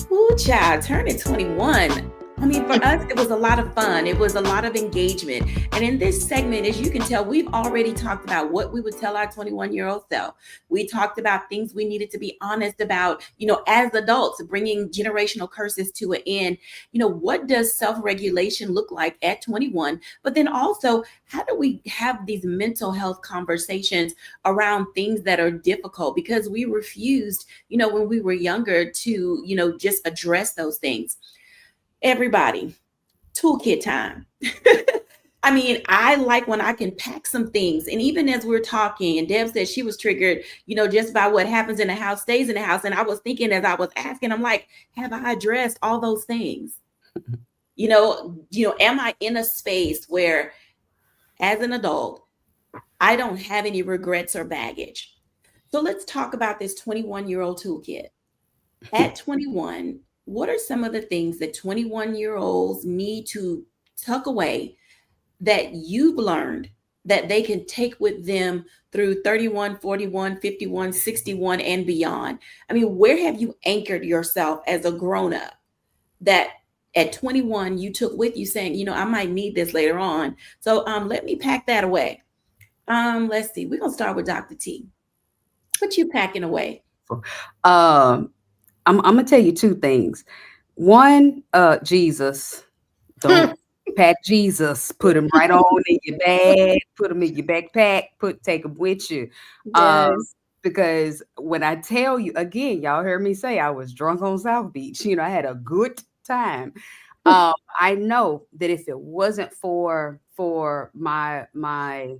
Ooh, child, turning 21. I mean, for us, it was a lot of fun. It was a lot of engagement. And in this segment, as you can tell, we've already talked about what we would tell our 21-year-old self. We talked about things we needed to be honest about, as adults, bringing generational curses to an end. What does self-regulation look like at 21? But then also, how do we have these mental health conversations around things that are difficult? Because we refused, when we were younger to, just address those things. Everybody, toolkit time. I mean, I like when I can pack some things. And even as we're talking, and Deb said she was triggered, just by what happens in the house stays in the house. And I was thinking as I was asking, I'm like, have I addressed all those things? Am I in a space where as an adult, I don't have any regrets or baggage? So let's talk about this 21-year-old toolkit. At 21, what are some of the things that 21-year-olds need to tuck away that you've learned that they can take with them through 31, 41, 51, 61, and beyond? I mean, where have you anchored yourself as a grown-up that at 21 you took with you saying, I might need this later on? So let me pack that away. Let's see. We're going to start with Dr. T. What you packing away? I'm gonna tell you two things. One, Jesus. Don't pack Jesus. Put him right on in your bag. Put him in your backpack. Take him with you. Yes. Because when I tell you again, y'all heard me say I was drunk on South Beach. I had a good time. I know that if it wasn't for my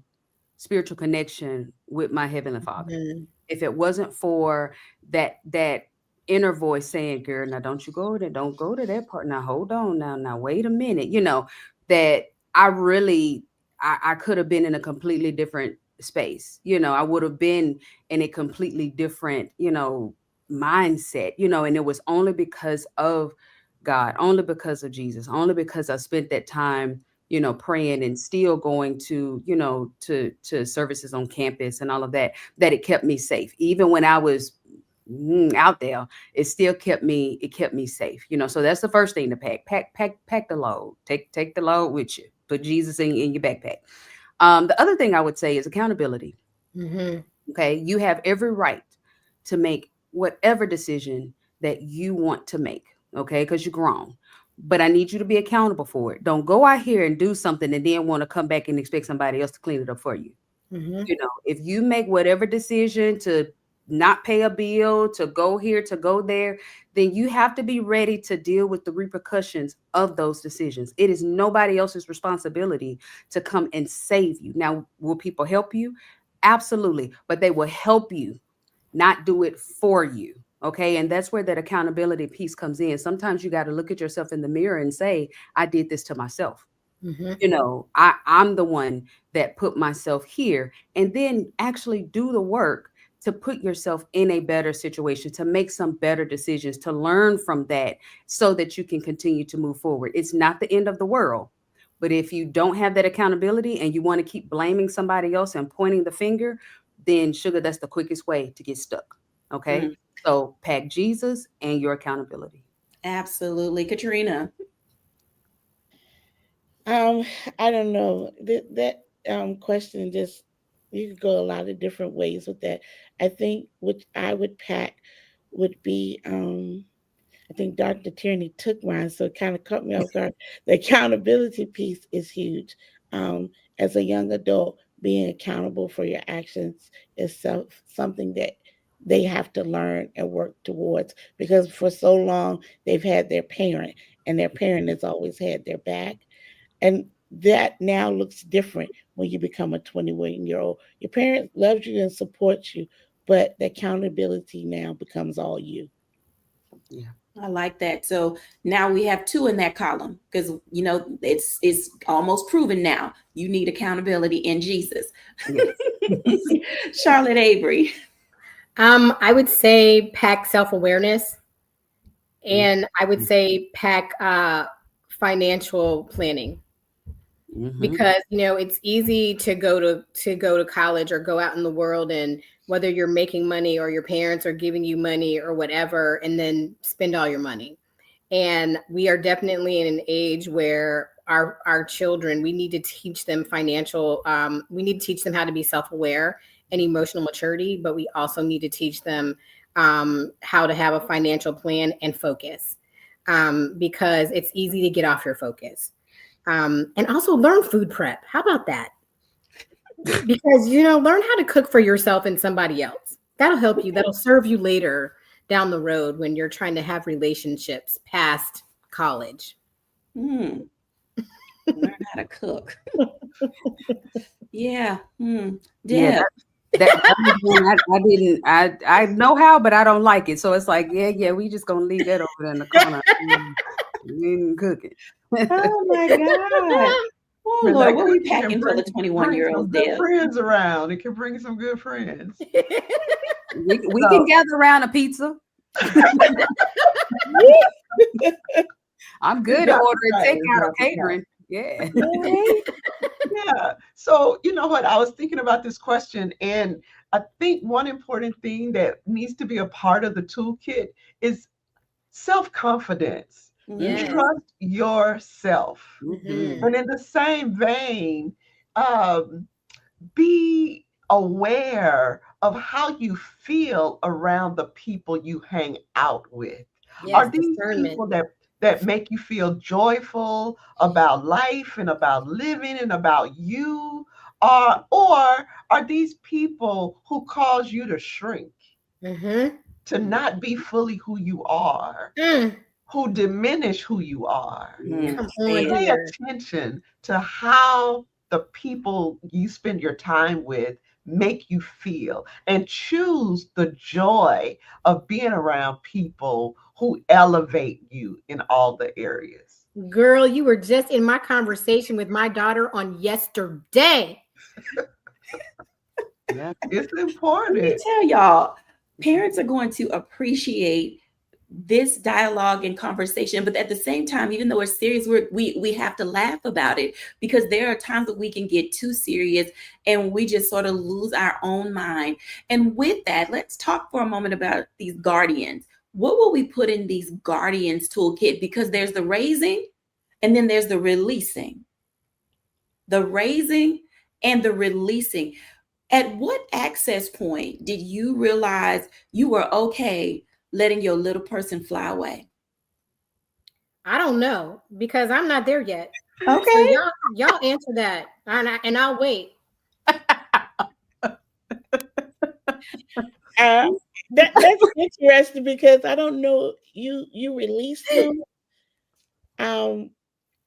spiritual connection with my Heavenly Father, if it wasn't for that inner voice saying, girl, now don't you go there, don't go to that part. Now hold on, now wait a minute, that I could have been in a completely different space. I would have been in a completely different, mindset, and it was only because of God, only because of Jesus, only because I spent that time, praying and still going to, to services on campus and all of that it kept me safe. Even when I was out there, it still kept me safe. So that's the first thing to pack the load. Take the load with you. Put Jesus in your backpack. The other thing I would say is accountability. Mm-hmm. Okay. You have every right to make whatever decision that you want to make. Okay. Because you're grown. But I need you to be accountable for it. Don't go out here and do something and then want to come back and expect somebody else to clean it up for you. Mm-hmm. If you make whatever decision to not pay a bill, to go here, to go there, then you have to be ready to deal with the repercussions of those decisions. It is nobody else's responsibility to come and save you. Now, will people help you? Absolutely. But they will help you, not do it for you. Okay. And that's where that accountability piece comes in. Sometimes you got to look at yourself in the mirror and say, I did this to myself. Mm-hmm. I'm the one that put myself here, and then actually do the work to put yourself in a better situation, to make some better decisions, to learn from that so that you can continue to move forward. It's not the end of the world. But if you don't have that accountability and you want to keep blaming somebody else and pointing the finger, then sugar, that's the quickest way to get stuck. Okay. Mm-hmm. So pack Jesus and your accountability. Absolutely. Katrina. I don't know that question. Just you could go a lot of different ways with that. I think what I would pack would be. I think Dr. Tierney took mine, so it kind of caught me off guard. The accountability piece is huge. As a young adult, being accountable for your actions is something that they have to learn and work towards, because for so long they've had their parent, and their parent has always had their back. And that now looks different when you become a 21-year-old. Your parent loves you and supports you, but the accountability now becomes all you. Yeah. I like that. So now we have two in that column because it's almost proven now. You need accountability in Jesus. Yes. Charlotte Avery. I would say pack self-awareness, and I would say pack financial planning. Because it's easy to go to college or go out in the world, and whether you're making money or your parents are giving you money or whatever, and then spend all your money. And we are definitely in an age where our children, we need to teach them we need to teach them how to be self-aware and emotional maturity, but we also need to teach them how to have a financial plan and focus, because it's easy to get off your focus. And also learn food prep. How about that? Because, learn how to cook for yourself and somebody else. That'll help you. That'll serve you later down the road when you're trying to have relationships past college. Learn how to cook. Yeah. Yeah. I know how, but I don't like it. So it's like, we just gonna leave that over there in the corner. We ain't cooking. Oh my God. Oh Lord, what are we packing for the 21-year-olds there? Friends around. It can bring some good friends. We can gather around a pizza. I'm good at ordering takeout or catering. Yeah. Yeah. So, you know what? I was thinking about this question, and I think one important thing that needs to be a part of the toolkit is self-confidence. Yes. Trust yourself. Mhm. And in the same vein, be aware of how you feel around the people you hang out with. Yes, Are these discernment. people that make you feel joyful about life and about living and about you? Or are these people who cause you to shrink, Mhm. to not be fully who you are, who diminish who you are? Come on Pay here. attention to how the people you spend your time with make you feel, and choose the joy of being around people who elevate you in all the areas. Girl, you were just in my conversation with my daughter on yesterday. Yeah. It's Let me important. tell y'all, parents are going to appreciate this dialogue and conversation, but at the same time, even though it's serious, we have to laugh about it, because there are times that we can get too serious and we just sort of lose our own mind. And with that, let's talk for a moment about these guardians. What will we put in these guardians toolkit? Because there's the raising and then there's the releasing. The raising and the releasing. At what access point did you realize you were okay letting your little person fly away? I don't know, because I'm not there yet. Okay. So y'all answer that, and I'll wait. That's interesting, because I don't know, you released them.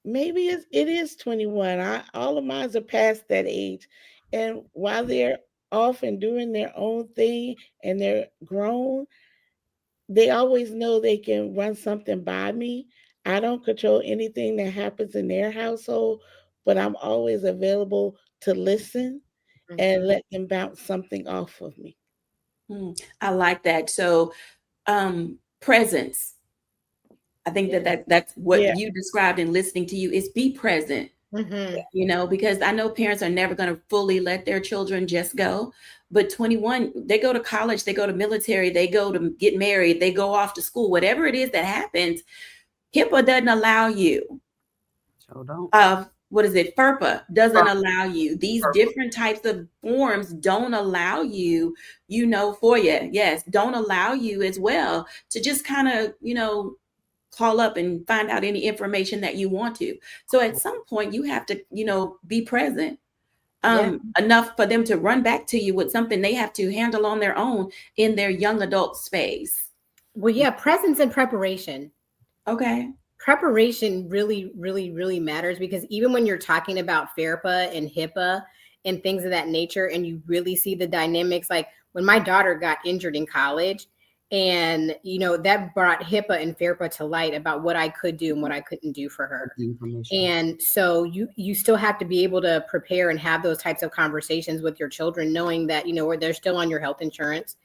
Maybe it is 21. All of mine are past that age, and while they're off and doing their own thing and they're grown, they always know they can run something by me. I don't control anything that happens in their household, but I'm always available to listen and let them bounce something off of me. I like that. So presence. I think that's what you described in listening to you, is be present. Because I know parents are never going to fully let their children just go. But 21, they go to college, they go to military, they go to get married, they go off to school, whatever it is that happens. HIPAA doesn't allow you. So don't. What is it? FERPA doesn't allow you. These different types of forms don't allow you, FOIA, yes, don't allow you as well to just kind of, call up and find out any information that you want to. So at some point you have to, be present enough for them to run back to you with something they have to handle on their own in their young adult space. Well, yeah, presence and preparation. Okay. preparation really, really, really matters, because even when you're talking about FARPA and HIPAA and things of that nature, and you really see the dynamics, like when my daughter got injured in college, and that brought HIPAA and FARPA to light about what I could do and what I couldn't do for her. And so you still have to be able to prepare and have those types of conversations with your children, knowing that where they're still on your health insurance.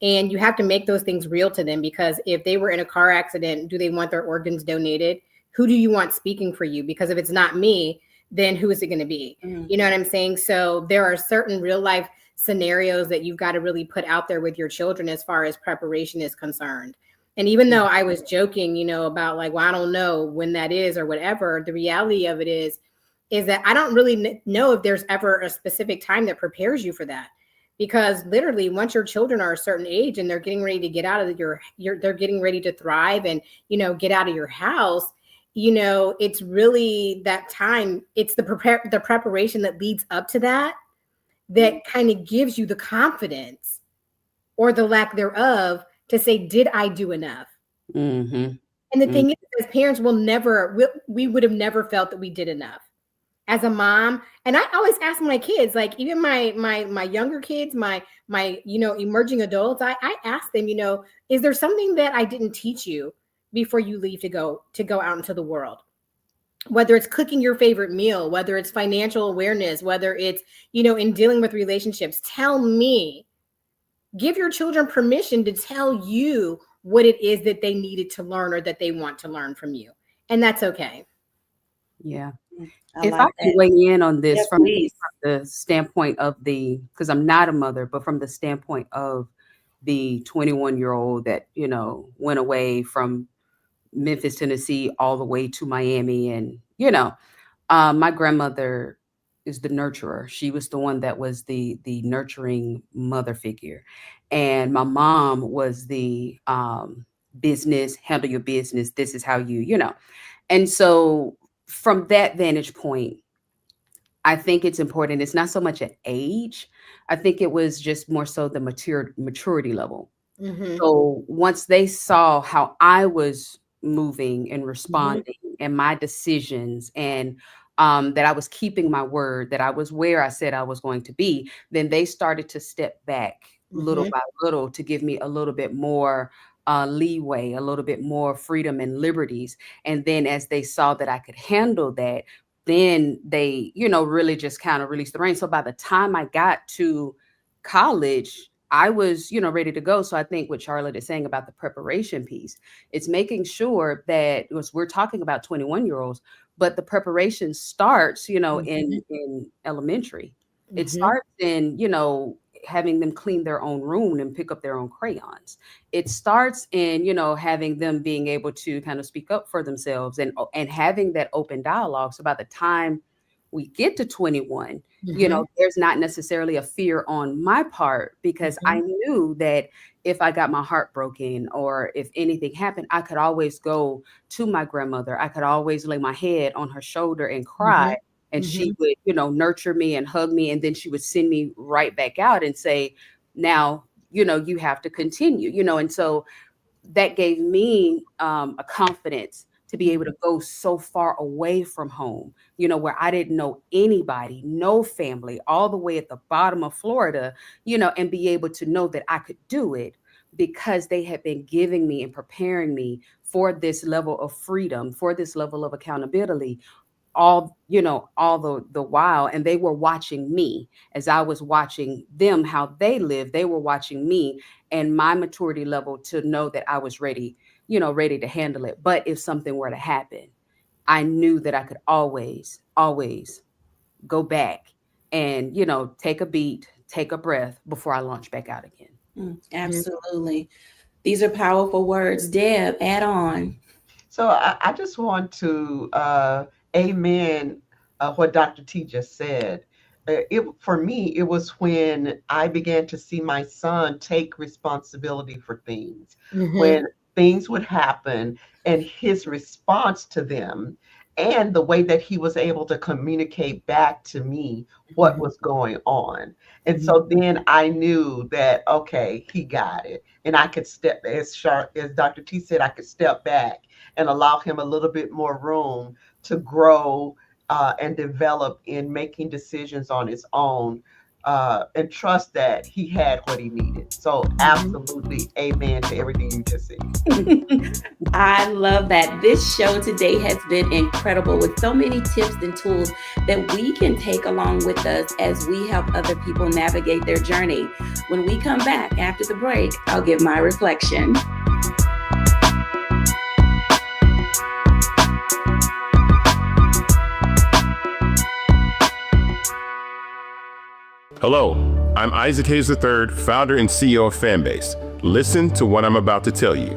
And you have to make those things real to them, because if they were in a car accident, do they want their organs donated? Who do you want speaking for you? Because if it's not me, then who is it going to be? You know what I'm saying? So there are certain real life scenarios that you've got to really put out there with your children as far as preparation is concerned. And even though I was joking, about like, well, I don't know when that is or whatever, the reality of it is that I don't really know if there's ever a specific time that prepares you for that. Because literally, once your children are a certain age and they're getting ready to get out of they're getting ready to thrive and, get out of your house, it's really that time. It's the preparation that leads up to that kind of gives you the confidence, or the lack thereof, to say, did I do enough? And the thing is, as parents, we would have never felt that we did enough. As a mom, and I always ask my kids, like even my younger kids, my emerging adults, I ask them, is there something that I didn't teach you before you leave to go out into the world? Whether it's cooking your favorite meal, whether it's financial awareness, whether it's, in dealing with relationships, tell me. Give your children permission to tell you what it is that they needed to learn or that they want to learn from you. And that's okay. Yeah. If I can weigh in on this from the standpoint of because I'm not a mother, but from the standpoint of the 21-year-old that, went away from Memphis, Tennessee, all the way to Miami. And, my grandmother is the nurturer. She was the one that was the nurturing mother figure. And my mom was the business, handle your business. This is how And so from that vantage point, I think it's important. It's not so much an age. I think it was just more so the maturity level. So once they saw how I was moving and responding and my decisions, and that I was keeping my word, that I was where I said I was going to be, then they started to step back little by little to give me a little bit more leeway, a little bit more freedom and liberties. And then as they saw that I could handle that, then they, really just kind of released the reins. So by the time I got to college, I was, ready to go. So I think what Charlotte is saying about the preparation piece, it's making sure that we're talking about 21-year-olds, but the preparation starts, in elementary. It starts in, having them clean their own room and pick up their own crayons. It starts in, having them being able to kind of speak up for themselves and having that open dialogue. So by the time we get to 21, there's not necessarily a fear on my part, because I knew that if I got my heart broken or if anything happened, I could always go to my grandmother. I could always lay my head on her shoulder and cry. And she would, nurture me and hug me. And then she would send me right back out and say, now, you have to continue, and so that gave me a confidence to be able to go so far away from home, where I didn't know anybody, no family, all the way at the bottom of Florida, and be able to know that I could do it because they had been giving me and preparing me for this level of freedom, for this level of accountability, all the while. And they were watching me as I was watching them, how they live. They were watching me and my maturity level to know that I was ready to handle it. But if something were to happen, I knew that I could always go back and, take a beat, take a breath before I launch back out again. Absolutely. These are powerful words. Deb, add on. So I just want to amen what Dr. T just said. For me, it was when I began to see my son take responsibility for things, when things would happen and his response to them. and the way that he was able to communicate back to me what was going on. And so then I knew that, okay, he got it. And I could step, as sharp as Dr. T said, I could step back and allow him a little bit more room to grow and develop in making decisions on his own, and trust that he had what he needed. So absolutely amen to everything you just said. I love that. This show today has been incredible with so many tips and tools that we can take along with us as we help other people navigate their journey. When we come back after the break, I'll give my reflection. Hello, I'm Isaac Hayes III, founder and CEO of Fanbase. Listen to what I'm about to tell you.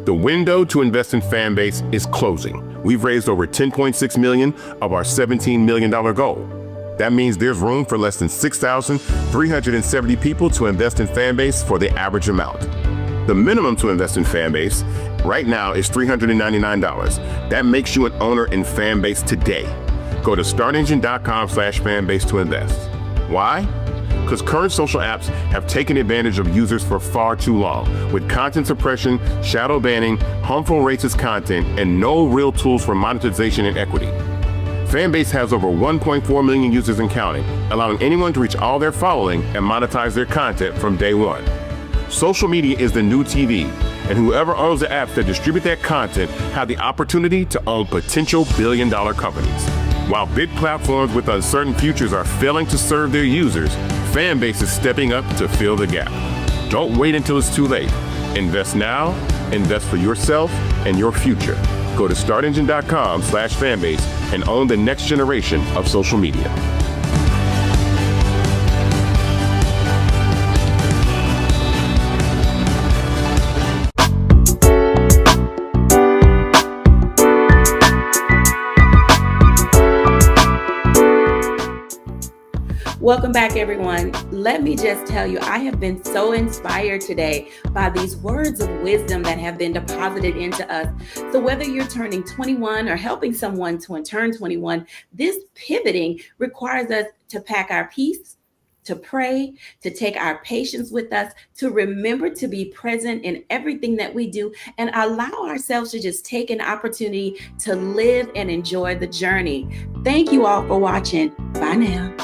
The window to invest in Fanbase is closing. We've raised over $10.6 million of our $17 million goal. That means there's room for less than 6,370 people to invest in Fanbase for the average amount. The minimum to invest in Fanbase right now is $399. That makes you an owner in Fanbase today. Go to startengine.com/fanbase to invest. Why? Because current social apps have taken advantage of users for far too long, with content suppression, shadow banning, harmful racist content, and no real tools for monetization and equity. Fanbase has over 1.4 million users and counting, allowing anyone to reach all their following and monetize their content from day one. Social media is the new TV, and whoever owns the apps that distribute that content have the opportunity to own potential billion-dollar companies. While big platforms with uncertain futures are failing to serve their users, Fanbase is stepping up to fill the gap. Don't wait until it's too late. Invest now, invest for yourself and your future. Go to startengine.com/fanbase and own the next generation of social media. Welcome back, everyone. Let me just tell you, I have been so inspired today by these words of wisdom that have been deposited into us. So whether you're turning 21 or helping someone to turn 21, this pivoting requires us to pack our peace, to pray, to take our patience with us, to remember to be present in everything that we do, and allow ourselves to just take an opportunity to live and enjoy the journey. Thank you all for watching. Bye now.